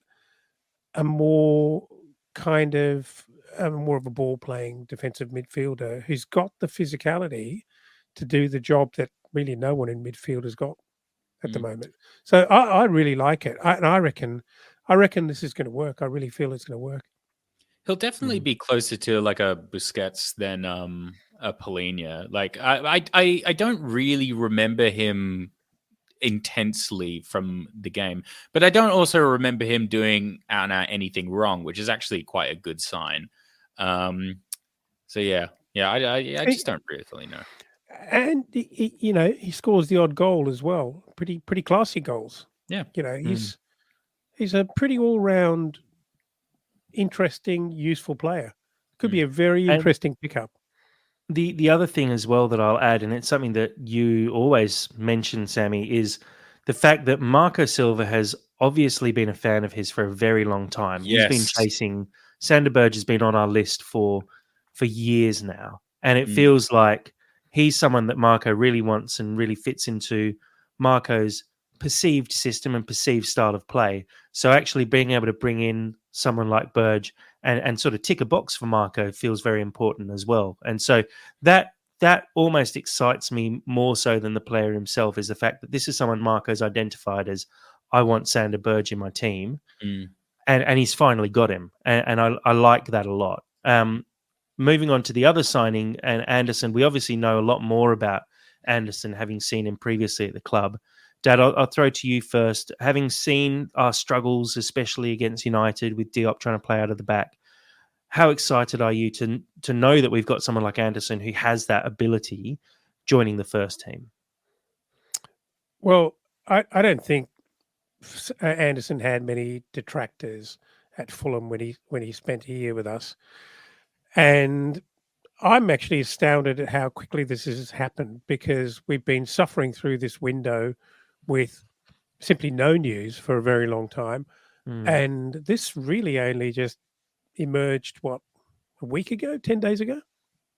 a more kind of more of a ball playing defensive midfielder who's got the physicality to do the job that really no one in midfield has got at the moment. So I really like it. I reckon this is going to work. I really feel it's going to work. He'll definitely be closer to like a Busquets than a Polina. Like I don't really remember him intensely from the game, but I don't also remember him doing out and out anything wrong, which is actually quite a good sign. So yeah, I just don't really know. And he scores the odd goal as well. Pretty classy goals. Yeah, he's a pretty all round interesting, useful player. Could be a very interesting pickup. The other thing as well that I'll add, and it's something that you always mention, Sammy, is the fact that Marco Silva has obviously been a fan of his for a very long time. Yes. He's been chasing. Sander Berge has been on our list for years now, and it feels like he's someone that Marco really wants and really fits into Marco's perceived system and perceived style of play. So actually being able to bring in someone like Berge and sort of tick a box for Marco feels very important as well. And so that almost excites me more so than the player himself, is the fact that this is someone Marco's identified as, I want Sander Berge in my team. And he's finally got him. And I like that a lot. Moving on to the other signing, and Anderson, we obviously know a lot more about Anderson, having seen him previously at the club. Dad, I'll throw to you first. Having seen our struggles, especially against United, with Diop trying to play out of the back, how excited are you to know that we've got someone like Anderson who has that ability joining the first team? Well, I don't think Anderson had many detractors at Fulham when he spent a year with us, and I'm actually astounded at how quickly this has happened, because we've been suffering through this window with simply no news for a very long time. And this really only just emerged, a week ago, 10 days ago,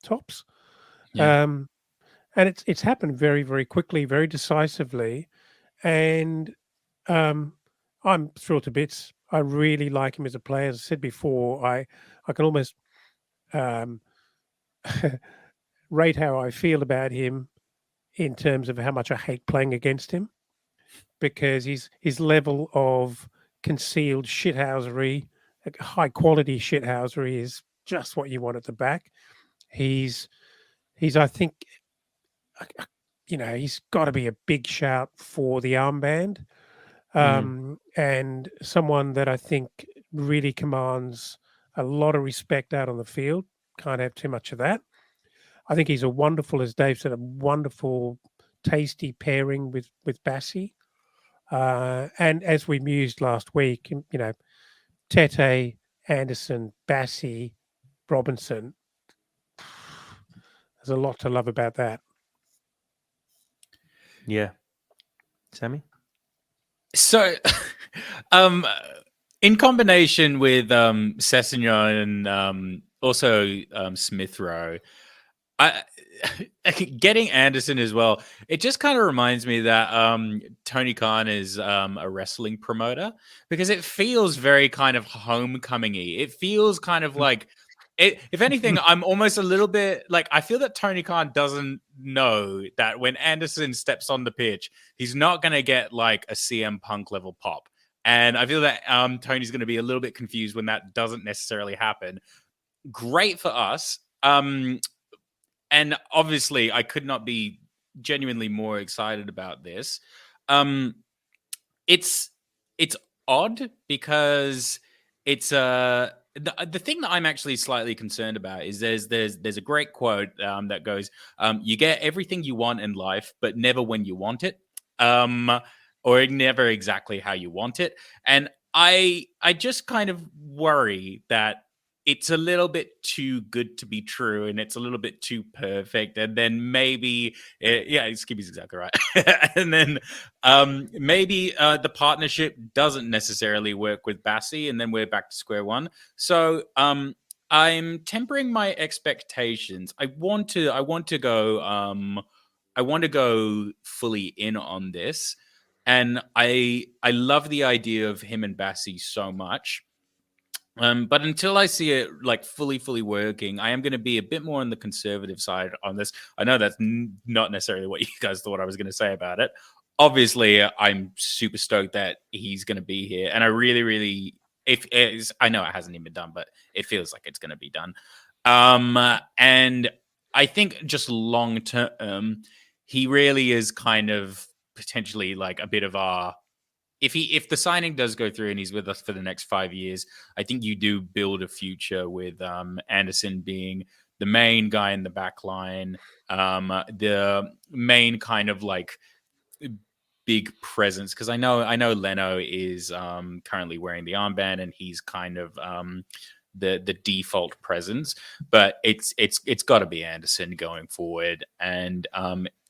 tops. Yeah. And it's happened very, very quickly, very decisively. And I'm thrilled to bits. I really like him as a player. As I said before, I can almost rate how I feel about him in terms of how much I hate playing against him, because his level of concealed shithousery, high quality shithousery, is just what you want at the back. He's I think, he's got to be a big shout for the armband, and someone that I think really commands a lot of respect out on the field. Can't have too much of that. I think he's a wonderful, as Dave said, a wonderful, tasty pairing with Bassi. And as we mused last week, Tete, Anderson, Bassi, Robinson. There's a lot to love about that. Yeah. Sammy? So, in combination with Sessegnon and also Smith Rowe, getting Anderson as well, it just kind of reminds me that Tony Khan is a wrestling promoter, because it feels very kind of homecoming-y. It feels kind of like, if anything, I'm almost a little bit like, I feel that Tony Khan doesn't know that when Anderson steps on the pitch, he's not going to get like a CM Punk level pop. And I feel that Tony's going to be a little bit confused when that doesn't necessarily happen. great for us. And obviously, I could not be genuinely more excited about this. It's odd because it's the thing that I'm actually slightly concerned about is there's a great quote that goes, "You get everything you want in life, but never when you want it, or never exactly how you want it." And I just kind of worry that it's a little bit too good to be true, and it's a little bit too perfect, and then maybe, yeah, Skibby's exactly right, and then maybe the partnership doesn't necessarily work with Bassi, and then we're back to square one. So I'm tempering my expectations. I want to go fully in on this, and I love the idea of him and Bassi so much. But until I see it like fully working, I am going to be a bit more on the conservative side on this. I know that's not necessarily what you guys thought I was going to say about it. Obviously, I'm super stoked that he's going to be here, and I really, I know it hasn't even been done, but it feels like it's going to be done. And I think just long term, he really is kind of potentially like a bit of our. If the signing does go through and he's with us for the next 5 years, I think you do build a future with Anderson being the main guy in the back line, the main kind of like big presence. Because I know Leno is currently wearing the armband and he's kind of the default presence, but it's got to be Anderson going forward, and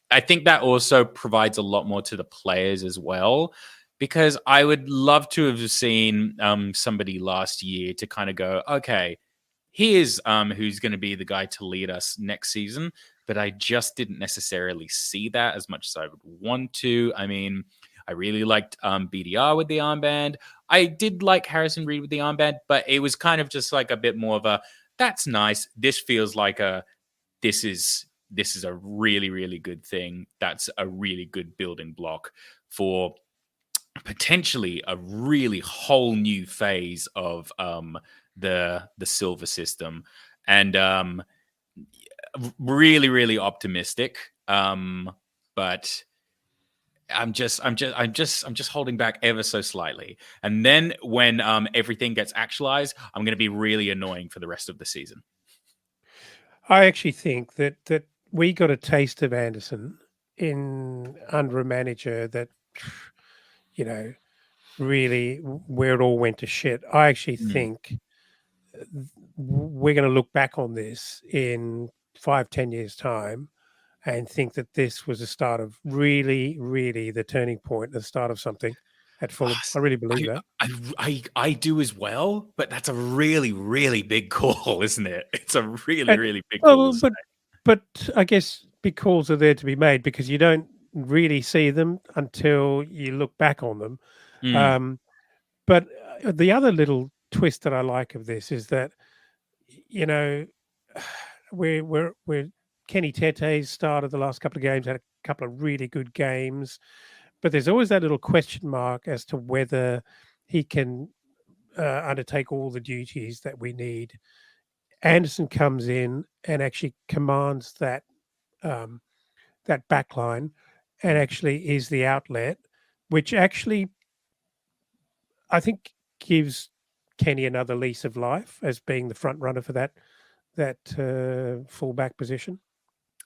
I think that also provides a lot more to the players as well. Because I would love to have seen somebody last year to kind of go, okay, here's who's going to be the guy to lead us next season. But I just didn't necessarily see that as much as I would want to. I mean, I really liked BDR with the armband. I did like Harrison Reed with the armband, but it was kind of just like a bit more of a, that's nice. This feels like this is a really good thing. That's a really good building block for potentially a really whole new phase of the silver system, and really optimistic. But I'm just holding back ever so slightly, and then when everything gets actualized, I'm going to be really annoying for the rest of the season. I actually think that we got a taste of Anderson under a manager that, you know, really where it all went to shit. I actually think we're going to look back on this in 5-10 years time and think that this was the start of really the turning point, the start of something at Fulham. I really believe that. I do as well, but that's a really big call, isn't it? It's a really big call. But I guess big calls are there to be made because you don't really see them until you look back on them. But the other little twist that I like of this is that, you know, we're Kenny Tete's started the last couple of games, had a couple of really good games, but there's always that little question mark as to whether he can undertake all the duties that we need. Anderson comes in and actually commands that back line and actually is the outlet, which actually I think gives Kenny another lease of life as being the front runner for that fullback position.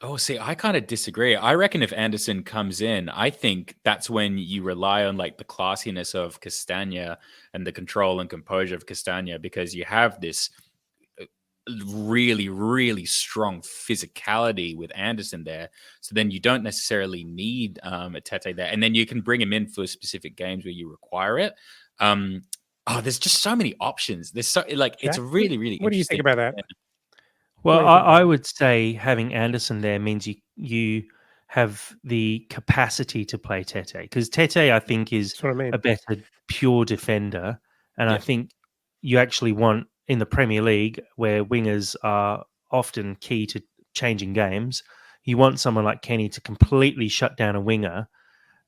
Oh, see, I kind of disagree. I reckon if Anderson comes in, I think that's when you rely on like the classiness of Castagna and the control and composure of Castagna, because you have this really strong physicality with Anderson there. So then you don't necessarily need a Tete there, and then you can bring him in for specific games where you require it. There's just so many options. There's so like Jack, it's really. What do you think about that? Well, I would say having Anderson there means you have the capacity to play Tete, because Tete I think is a better pure defender, and I think you actually want in the Premier League where wingers are often key to changing games. You want someone like Kenny to completely shut down a winger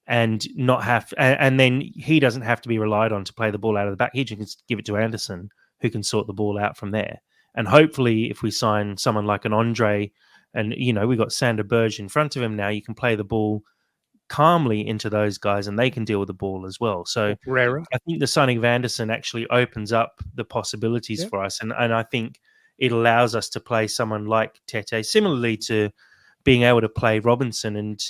and not have, and then he doesn't have to be relied on to play the ball out of the back. He can just give it to Anderson, who can sort the ball out from there. And hopefully, if we sign someone like an Andre, and we've got Sander Berge in front of him now, you can play the ball calmly into those guys, and they can deal with the ball as well. So Pereira. I think the signing of Anderson actually opens up the possibilities for us, and I think it allows us to play someone like Tete, similarly to being able to play Robinson. And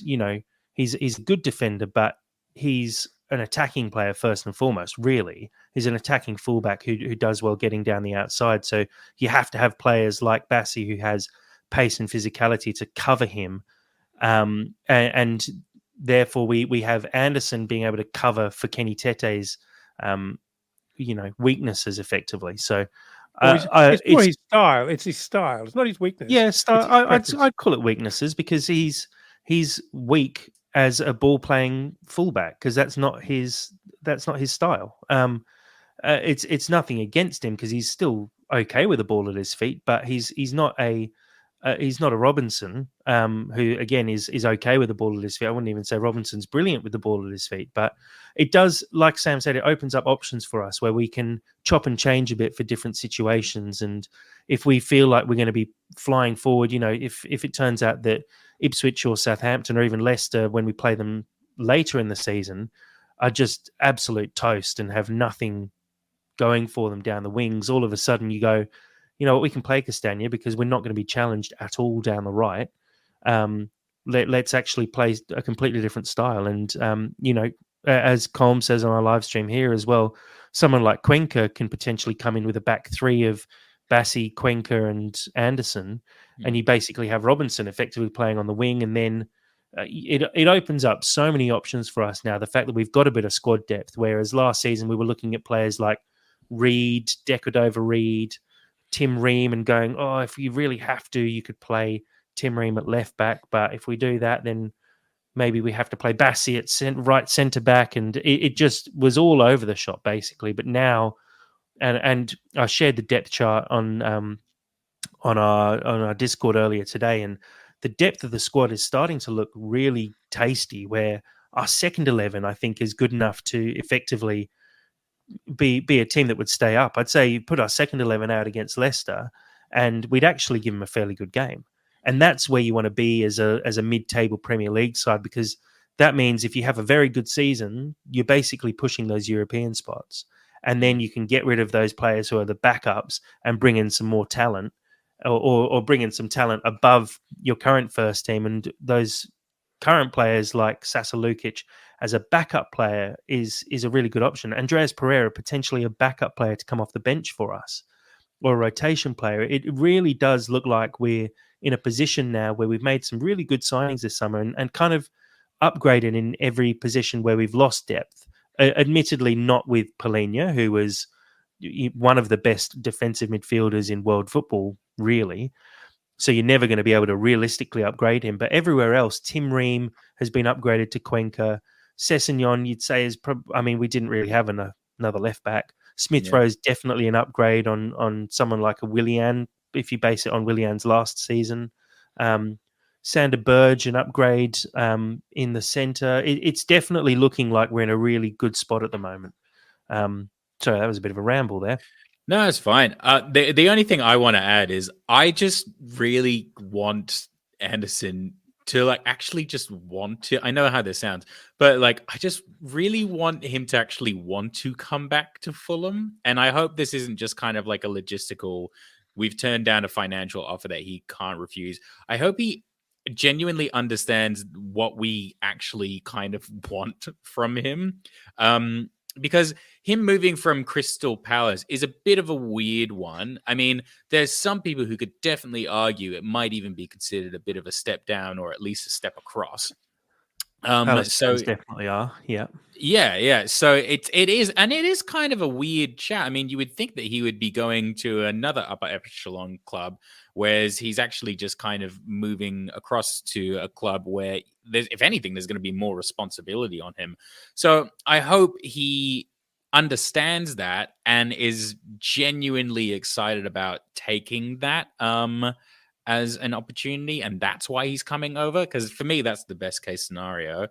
he's a good defender, but he's an attacking player first and foremost. Really, he's an attacking fullback who does well getting down the outside. So you have to have players like Bassi who has pace and physicality to cover him, and therefore we have Anderson being able to cover for Kenny Tete's weaknesses effectively. So it's more his style. It's his style. It's not his weakness. Yeah, I'd call it weaknesses, because he's weak as a ball playing fullback, because that's not his style. It's nothing against him, because he's still okay with the ball at his feet, but he's not a Robinson, who again is okay with the ball at his feet. I wouldn't even say Robinson's brilliant with the ball at his feet, but it does, like Sam said, it opens up options for us where we can chop and change a bit for different situations. And if we feel like we're going to be flying forward, if it turns out that Ipswich or Southampton or even Leicester, when we play them later in the season, are just absolute toast and have nothing going for them down the wings, all of a sudden you go, we can play Castagna because we're not going to be challenged at all down the right. Let's actually play a completely different style. And, as Colm says on our live stream here as well, someone like Cuenca can potentially come in with a back three of Bassi, Cuenca and Anderson. And you basically have Robinson effectively playing on the wing. And then it opens up so many options for us now. The fact that we've got a bit of squad depth, whereas last season we were looking at players like Reed, Decordova-Reid, Tim Ream, and going, if you really have to, you could play Tim Ream at left back. But if we do that, then maybe we have to play Bassi at right centre back. And it just was all over the shop, basically. But now, and I shared the depth chart on our Discord earlier today, and the depth of the squad is starting to look really tasty, where our second 11, I think, is good enough to effectively be a team that would stay up. I'd say you put our second 11 out against Leicester and we'd actually give them a fairly good game. And that's where you want to be as a mid-table Premier League side, because that means if you have a very good season, you're basically pushing those European spots. And then you can get rid of those players who are the backups and bring in some more talent, or bring in some talent above your current first team. And those current players like Sasa Lukic as a backup player is a really good option. Andreas Pereira, potentially a backup player to come off the bench for us, or a rotation player. It really does look like we're in a position now where we've made some really good signings this summer and kind of upgraded in every position where we've lost depth. Admittedly, not with Palhinha, who was one of the best defensive midfielders in world football, really. So you're never going to be able to realistically upgrade him. But everywhere else, Tim Ream has been upgraded to Cuenca. Sessegnon, you'd say, is we didn't really have another left back. Smith Rowe is definitely an upgrade on someone like a Willian, if you base it on Willian's last season. Sander Berge, an upgrade in the centre. It's definitely looking like we're in a really good spot at the moment. Sorry, that was a bit of a ramble there. No, it's fine. The only thing I want to add is I just really want Anderson to actually just want to. I know how this sounds, but I just really want him to actually want to come back to Fulham. And I hope this isn't just kind of like a logistical, we've turned down a financial offer that he can't refuse. I hope he genuinely understands what we actually kind of want from him. Because him moving from Crystal Palace is a bit of a weird one. I mean, there's some people who could definitely argue it might even be considered a bit of a step down or at least a step across. So definitely are, yeah. So it is kind of a weird chat. I mean, you would think that he would be going to another upper echelon club, whereas he's actually just kind of moving across to a club where, if anything, there's going to be more responsibility on him. So I hope he understands that and is genuinely excited about taking that as an opportunity, and that's why he's coming over. Because for me, that's the best case scenario.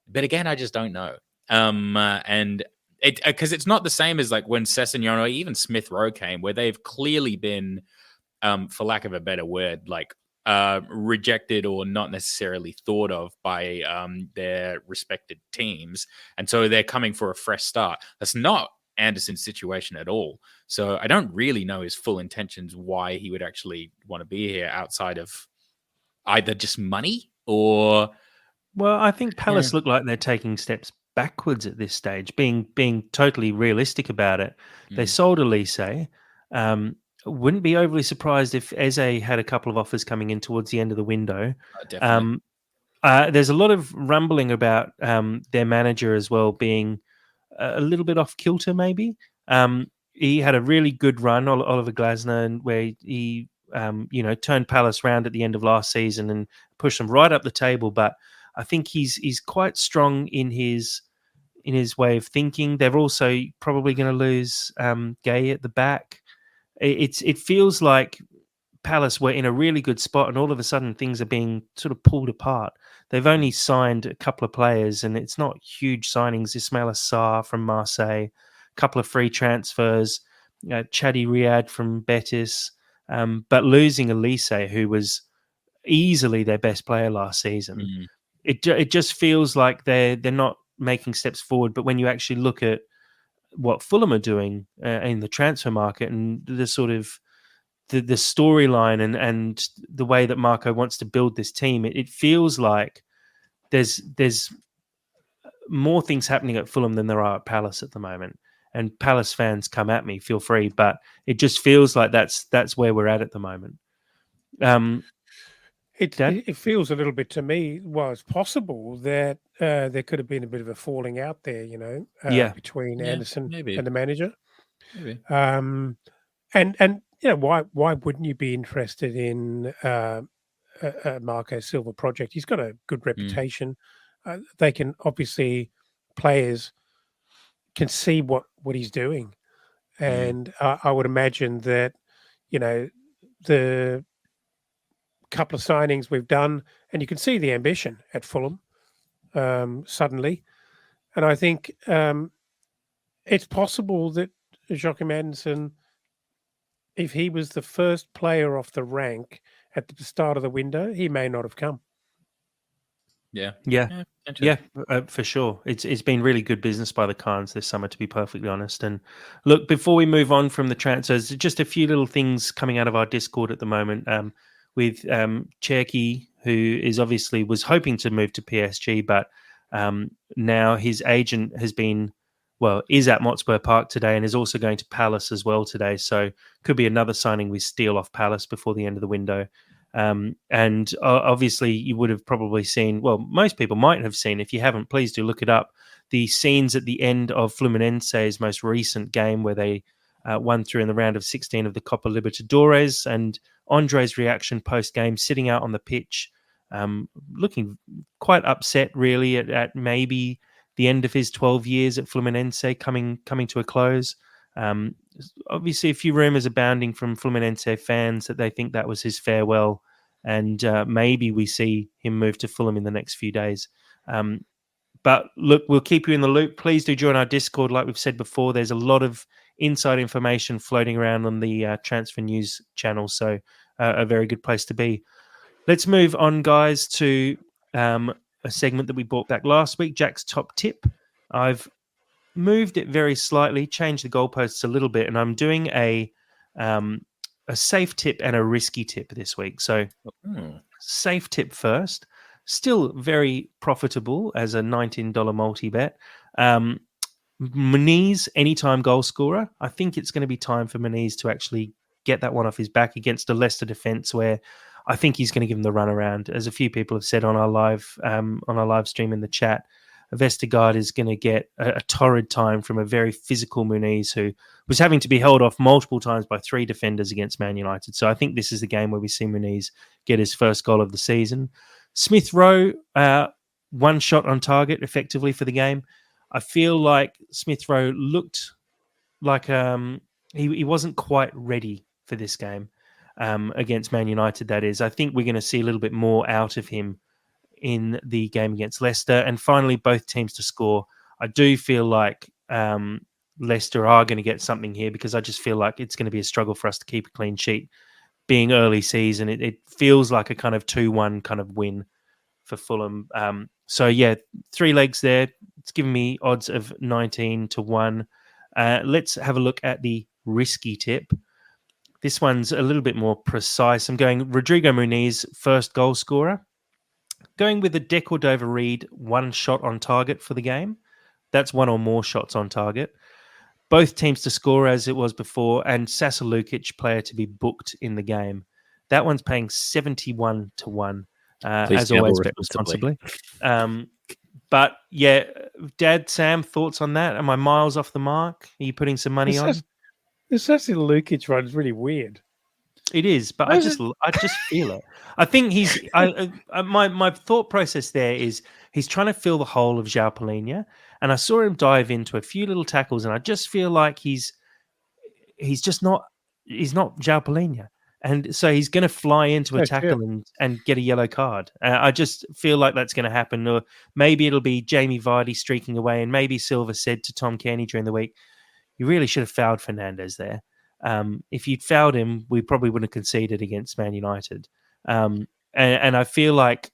But again, I just don't know. And because it's not the same as like when Sessegnon or even Smith Rowe came, where they've clearly been, for lack of a better word, like rejected or not necessarily thought of by their respected teams, and so they're coming for a fresh start. That's not Anderson's situation at all. So I don't really know his full intentions, why he would actually want to be here outside of either just money or. Well, I think Palace look like they're taking steps backwards at this stage, being totally realistic about it. They sold Elise. Wouldn't be overly surprised if Eze had a couple of offers coming in towards the end of the window. Definitely. There's a lot of rumbling about their manager as well being a little bit off kilter, maybe. He had a really good run, Oliver Glasner, and where he turned Palace round at the end of last season and pushed them right up the table. But I think he's quite strong in his way of thinking. They're also probably going to lose Gay at the back. It feels like Palace were in a really good spot, and all of a sudden things are being sort of pulled apart. They've only signed a couple of players, and it's not huge signings. Ismail Assar from Marseille, a couple of free transfers, Chadi Riyad from Betis, but losing Elise, who was easily their best player last season. It just feels like they're not making steps forward. But when you actually look at what Fulham are doing in the transfer market and the sort of the storyline and the way that Marco wants to build this team, it feels like there's more things happening at Fulham than there are at Palace at the moment. And Palace fans, come at me, feel free, but it just feels like that's where we're at the moment. It feels a little bit to me, well, it's possible that there could have been a bit of a falling out there, between Anderson and the manager. Maybe. And why wouldn't you be interested in Marco Silva project? He's got a good reputation. They can obviously, players can see what he's doing, and I would imagine that the couple of signings we've done, and you can see the ambition at Fulham suddenly, and I think it's possible that Joachim Andersen, if he was the first player off the rank at the start of the window, he may not have come. Yeah, for sure. It's been really good business by the Khans this summer, to be perfectly honest. And look, before we move on from the transfers, just a few little things coming out of our Discord at the moment. With Cherki, who was hoping to move to PSG, but now his agent is at Motspur Park today and is also going to Palace as well today. So could be another signing we steal off Palace before the end of the window. And obviously you would have probably seen, well, most people might have seen, if you haven't, please do look it up, the scenes at the end of Fluminense's most recent game where they won through in the round of 16 of the Copa Libertadores, and Andre's reaction post-game, sitting out on the pitch, looking quite upset really at maybe the end of his 12 years at Fluminense coming to a close. Obviously, a few rumours abounding from Fluminense fans that they think that was his farewell, and maybe we see him move to Fulham in the next few days. But look, we'll keep you in the loop. Please do join our Discord. Like we've said before, there's a lot of inside information floating around on the Transfer News channel, so a very good place to be. Let's move on, guys, to a segment that we brought back last week, Jack's Top Tip. I've moved it very slightly, changed the goalposts a little bit, and I'm doing a safe tip and a risky tip this week. So safe tip first, still very profitable as a $19 multi-bet. Muniz, anytime goal scorer. I think it's going to be time for Muniz to actually get that one off his back against a Leicester defence where I think he's going to give him the runaround. As a few people have said on our live stream in the chat, Vestergaard is going to get a torrid time from a very physical Muniz who was having to be held off multiple times by 3 defenders against Man United. So I think this is the game where we see Muniz get his first goal of the season. Smith Rowe, one shot on target effectively for the game. I feel like Smith Rowe looked like he wasn't quite ready for this game against Man United, that is. I think we're going to see a little bit more out of him in the game against Leicester. And finally, both teams to score. I do feel like Leicester are going to get something here, because I just feel like it's going to be a struggle for us to keep a clean sheet. Being early season, it feels like a kind of 2-1 kind of win for Fulham. So yeah, 3 legs there. It's giving me odds of 19-1. Let's have a look at the risky tip. This one's a little bit more precise. I'm going Rodrigo Muniz, first goal scorer. Going with a De Cordova-Reid 1 shot on target for the game. That's 1 or more shots on target. Both teams to score as it was before, and Sasa Lukic player to be booked in the game. That one's paying 71-1. As always, bet responsibly. But yeah, Dad, Sam, thoughts on that? Am I miles off the mark? Are you putting some money on? The Sasa Lukic run is really weird. It is, but I just feel it. I think he's. My thought process there is he's trying to fill the hole of João Palhinha, and I saw him dive into a few little tackles, and I just feel like he's not João Palhinha, and so he's going to fly into a tackle and get a yellow card. I just feel like that's going to happen, or maybe it'll be Jamie Vardy streaking away, and maybe Silva said to Tom Cairney during the week, "You really should have fouled Fernandes there." If you'd fouled him, we probably wouldn't have conceded against Man United. And I feel like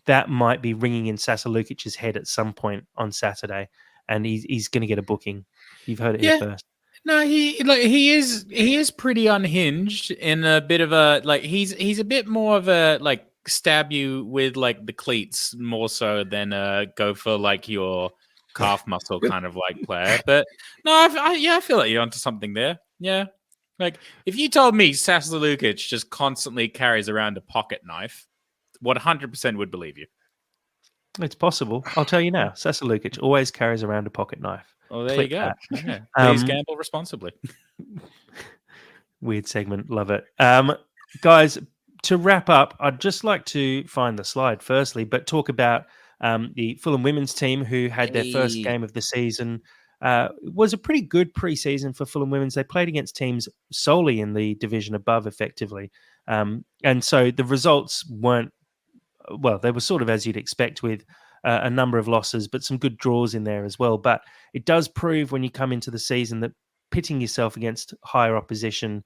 that might be ringing in Sasa Lukic's head at some point on Saturday, and he's going to get a booking. You've heard it here first. No, he is pretty unhinged in a bit of a he's a bit more of a stab you with the cleats more so than go for your calf muscle kind of player. But no, I feel like you're onto something there. Yeah. If you told me Sasa Lukic just constantly carries around a pocket knife, 100% would believe you. It's possible. I'll tell you now. Sasa Lukic always carries around a pocket knife. Oh, there you go. Yeah. Please gamble responsibly. Weird segment. Love it. Guys, to wrap up, I'd just like to find the slide firstly, but talk about the Fulham women's team who had their first game of the season. It was a pretty good pre-season for Fulham women's. They played against teams solely in the division above, effectively. And so the results weren't, well, they were sort of as you'd expect, with a number of losses, but some good draws in there as well. But it does prove when you come into the season that pitting yourself against higher opposition,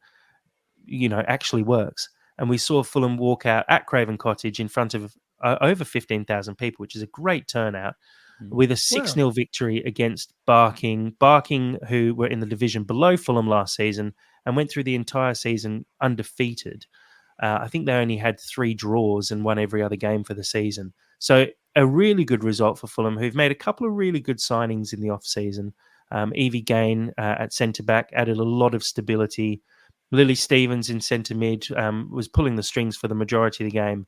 actually works. And we saw Fulham walk out at Craven Cottage in front of over 15,000 people, which is a great turnout, with a 6-0 victory against Barking, who were in the division below Fulham last season and went through the entire season undefeated. I think they only had 3 draws and won every other game for the season. So a really good result for Fulham, who've made a couple of really good signings in the off-season. Evie Gain at centre-back added a lot of stability. Lily Stevens in centre-mid was pulling the strings for the majority of the game.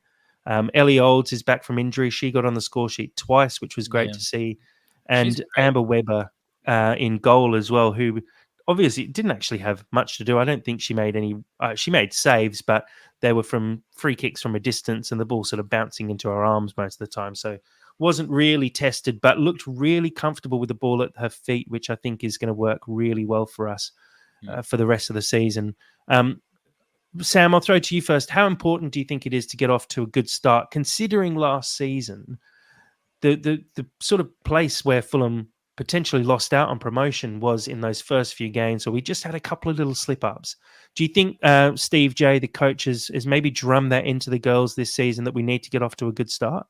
Ellie Olds is back from injury. She got on the score sheet twice, which was great to see. And Amber Webber in goal as well, who obviously didn't actually have much to do. I don't think she made any. She made saves, but they were from free kicks from a distance, and the ball sort of bouncing into her arms most of the time. So wasn't really tested, but looked really comfortable with the ball at her feet, which I think is going to work really well for us for the rest of the season. Sam, I'll throw to you first. How important do you think it is to get off to a good start, considering last season the sort of place where Fulham potentially lost out on promotion was in those first few games, so we just had a couple of little slip-ups. Do you think Steve J, the coach, has maybe drummed that into the girls this season that we need to get off to a good start?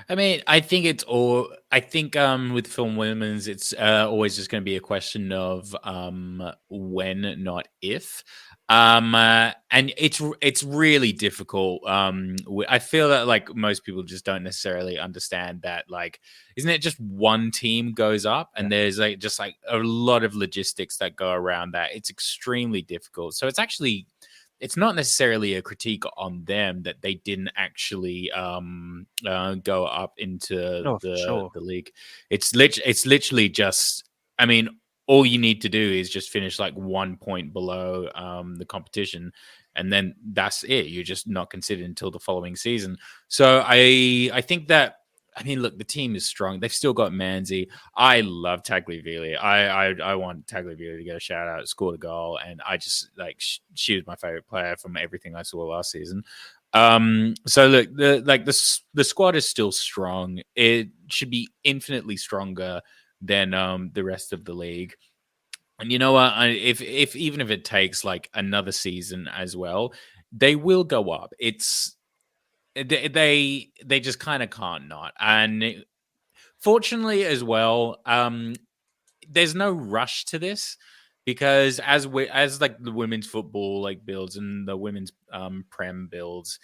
I mean, I think with Fulham women's, it's always just going to be a question of when, not if. And it's really difficult. I feel that most people just don't necessarily understand that. Isn't it just one team goes up, and there's just a lot of logistics that go around that. It's extremely difficult. So it's not necessarily a critique on them that they didn't actually go up into the league. It's literally just, I mean, all you need to do is just finish 1 point below the competition, and then that's it. You're just not considered until the following season. So I think that, I mean, look, the team is strong. They've still got Manzi. I love Tagliafico. I want Tagliafico to get a shout out, scored a goal, and I just she was my favorite player from everything I saw last season. So look, the squad is still strong. It should be infinitely stronger than the rest of the league. And you know what? If even if it takes like another season as well, they will go up. They just kind of can't not. And fortunately as well, there's no rush to this, because as like the women's football like builds and the women's prem builds,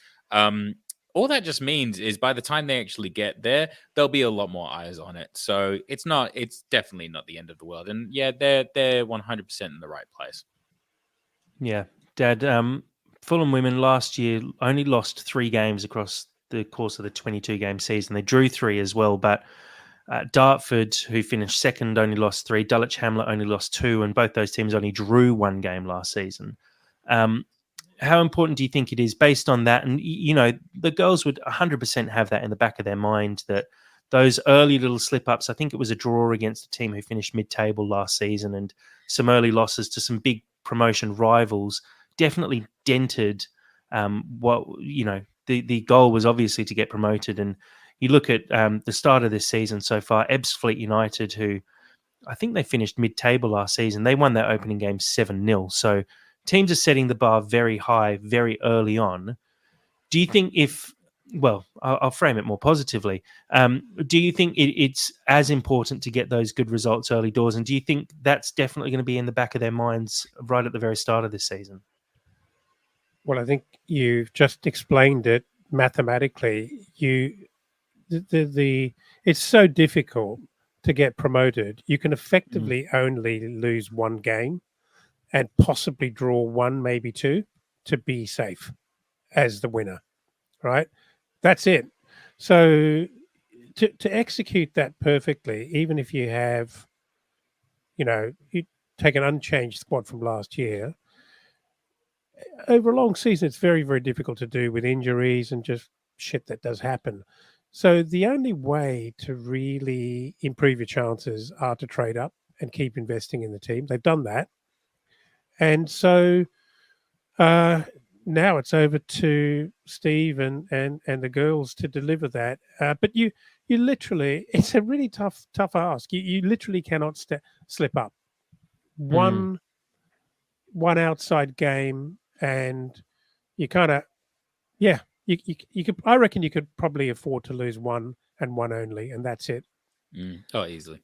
all that just means is by the time they actually get there, there'll be a lot more eyes on it. So it's definitely not the end of the world. And yeah, they're 100% in the right place. Yeah, Dad. Fulham women last year only lost 3 games across the course of the 22-game season. They drew 3 as well, but Dartford, who finished second, only lost 3. Dulwich Hamlet only lost 2, and both those teams only drew 1 game last season. How important do you think it is based on that? And, you know, the girls would 100% have that in the back of their mind, that those early little slip-ups, I think it was a draw against a team who finished mid-table last season, and some early losses to some big promotion rivals definitely dented the goal was obviously to get promoted. And you look at the start of this season so far, Ebbsfleet United, who I think they finished mid-table last season, they won their opening game 7-0. So teams are setting the bar very high, very early on. Do you think I'll frame it more positively. Do you think it's as important to get those good results early doors? And do you think that's definitely going to be in the back of their minds right at the very start of this season? Well, I think you've just explained it mathematically. It's so difficult to get promoted. You can effectively only lose 1 game and possibly draw 1, maybe 2, to be safe as the winner, right? That's it. So to execute that perfectly, even if you have, you take an unchanged squad from last year, over a long season, it's very, very difficult to do with injuries and just shit that does happen. So the only way to really improve your chances are to trade up and keep investing in the team. They've done that. And so now it's over to Steve and the girls to deliver that. But you literally, it's a really tough ask. You literally cannot slip up. One outside game, and you kind of, you could. I reckon you could probably afford to lose 1 and 1 only, and that's it. Oh, easily.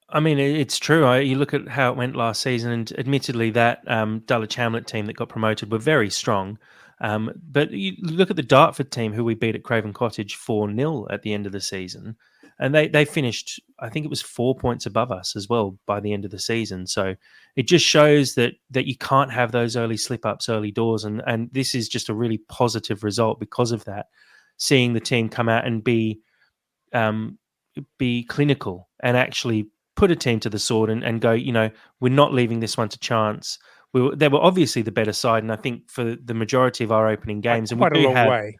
I mean, it's true. You look at how it went last season, and admittedly that Dulwich Hamlet team that got promoted were very strong. But you look at the Dartford team, who we beat at Craven Cottage 4-0 at the end of the season, and they finished, I think it was 4 points above us as well by the end of the season. So it just shows that you can't have those early slip-ups, early doors, and this is just a really positive result because of that. Seeing the team come out and be clinical and actually put a team to the sword and go, we're not leaving this one to chance. They were obviously the better side, and I think for the majority of our opening games, and quite a long way.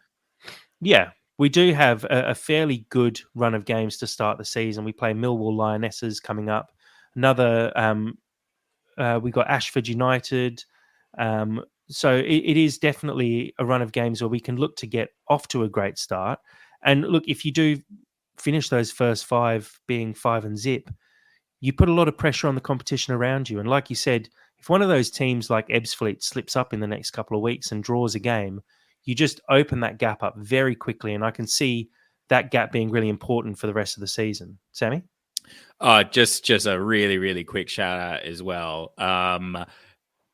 Yeah, we do have a fairly good run of games to start the season. We play Millwall Lionesses coming up. Another, we got Ashford United. So it is definitely a run of games where we can look to get off to a great start. And look, if you do finish those first 5 being 5 and zip, you put a lot of pressure on the competition around you. And like you said, if one of those teams like Ebbsfleet slips up in the next couple of weeks and draws a game, you just open that gap up very quickly. And I can see that gap being really important for the rest of the season. Sammy? Just a really, really quick shout out as well.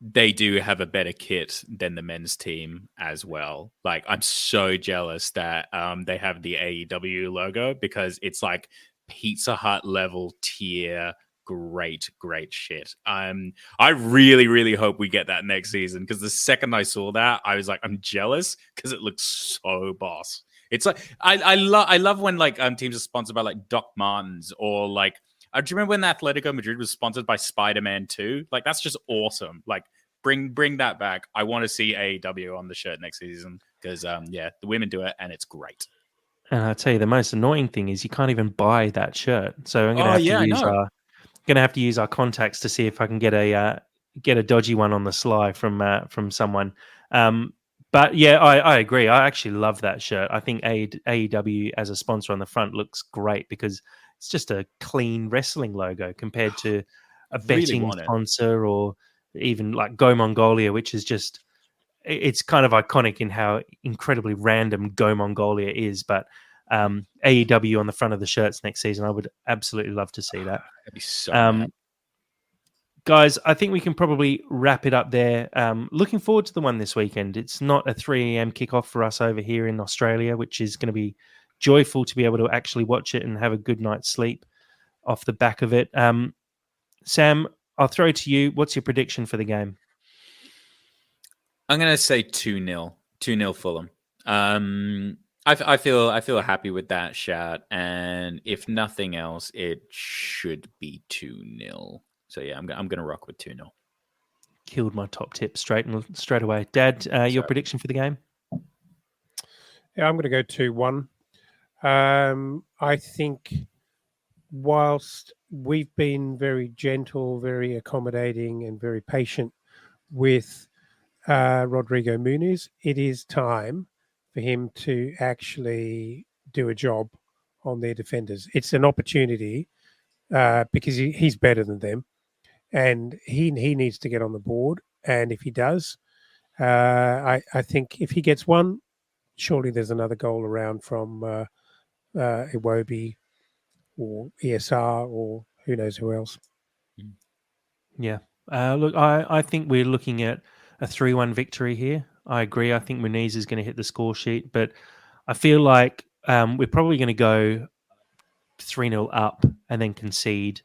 They do have a better kit than the men's team as well. Like, I'm so jealous that they have the AEW logo, because it's like Pizza Hut level tier great shit. I really, really hope we get that next season, because the second I saw that, I was like, I'm jealous, because it looks so boss. It's like I love when like teams are sponsored by like Doc Martens, or like, do you remember when Atletico Madrid was sponsored by Spider-Man 2? Like, that's just awesome. Like, bring that back. I want to see AEW on the shirt next season, because the women do it and it's great. And I'll tell you, the most annoying thing is you can't even buy that shirt. So I'm going to have to use our contacts to see if I can get a dodgy one on the sly from someone. But yeah, I agree. I actually love that shirt. I think AEW as a sponsor on the front looks great, because it's just a clean wrestling logo compared to a Really betting want it. sponsor or even like Go Mongolia, which is just, it's kind of iconic in how incredibly random Go Mongolia is. But AEW on the front of the shirts next season, I would absolutely love to see that. That'd be so mad. Guys, I think we can probably wrap it up there. Looking forward to the one this weekend. It's not a 3 a.m. kickoff for us over here in Australia, which is going to be joyful to be able to actually watch it and have a good night's sleep off the back of it. Sam, I'll throw it to you. What's your prediction for the game? I'm gonna say 2-0. 2-0 Fulham. I feel happy with that shout, and if nothing else, it should be 2-0. So yeah, I'm gonna rock with 2-0. Killed my top tip straight away. Dad, your prediction for the game? Yeah, I'm going to go 2-1. I think whilst we've been very gentle, very accommodating, and very patient with Rodrigo Muniz, it is time for him to actually do a job on their defenders. It's an opportunity because he's better than them, and he needs to get on the board. And if he does, I think if he gets one, surely there's another goal around from Iwobi or ESR or who knows who else. Yeah. Look, I think we're looking at a 3-1 victory here. I agree. I think Muniz is going to hit the score sheet, but I feel like we're probably going to go 3-0 up and then concede,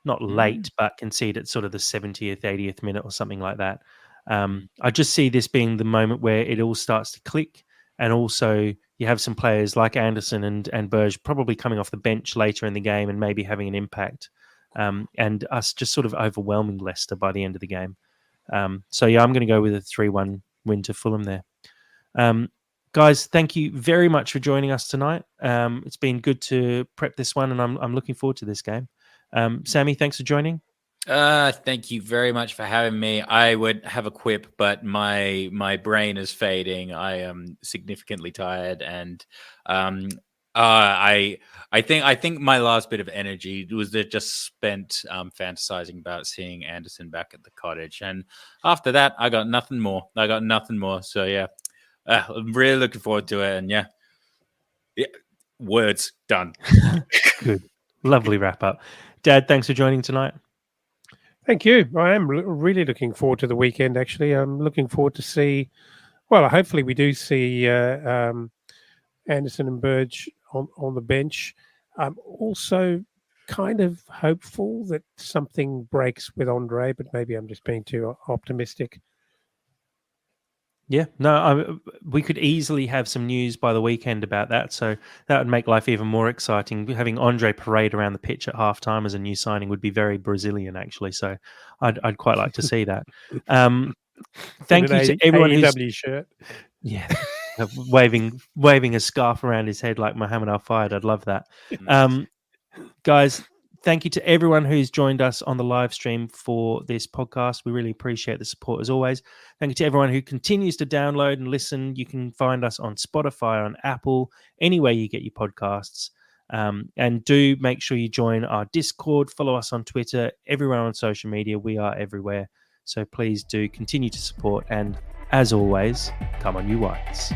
not late, but concede at sort of the 70th, 80th minute or something like that. I just see this being the moment where it all starts to click, and also you have some players like Anderson and Berge probably coming off the bench later in the game and maybe having an impact, and us just sort of overwhelming Leicester by the end of the game. So yeah, I'm going to go with a 3-1 win to Fulham there. Guys, thank you very much for joining us tonight. It's been good to prep this one, and I'm looking forward to this game. Sammy, thanks for joining. Thank you very much for having me. I would have a quip, but my brain is fading. I am significantly tired, and I think my last bit of energy was just spent fantasizing about seeing Anderson back at the cottage, and after that, I got nothing more. So yeah, I'm really looking forward to it, and yeah, words done. Good, lovely wrap up. Dad, thanks for joining tonight. Thank you. I am really looking forward to the weekend, actually. I'm looking forward to see, well, hopefully we do see Anderson and Berge on the bench. I'm also kind of hopeful that something breaks with Andre, but maybe I'm just being too optimistic. Yeah, no, we could easily have some news by the weekend about that. So that would make life even more exciting. Having Andre parade around the pitch at halftime as a new signing would be very Brazilian, actually. So I'd quite like to see that. Thank you to everyone who's shirt. Yeah, waving a scarf around his head like Muhammad Al Fayed. I'd love that. Guys, thank you to everyone who's joined us on the live stream for this podcast. We really appreciate the support as always. Thank you to everyone who continues to download and listen. You can find us on Spotify, on Apple, anywhere you get your podcasts. And do make sure you join our Discord, follow us on Twitter, everywhere on social media. We are everywhere. So please do continue to support. And as always, come on, you Whites.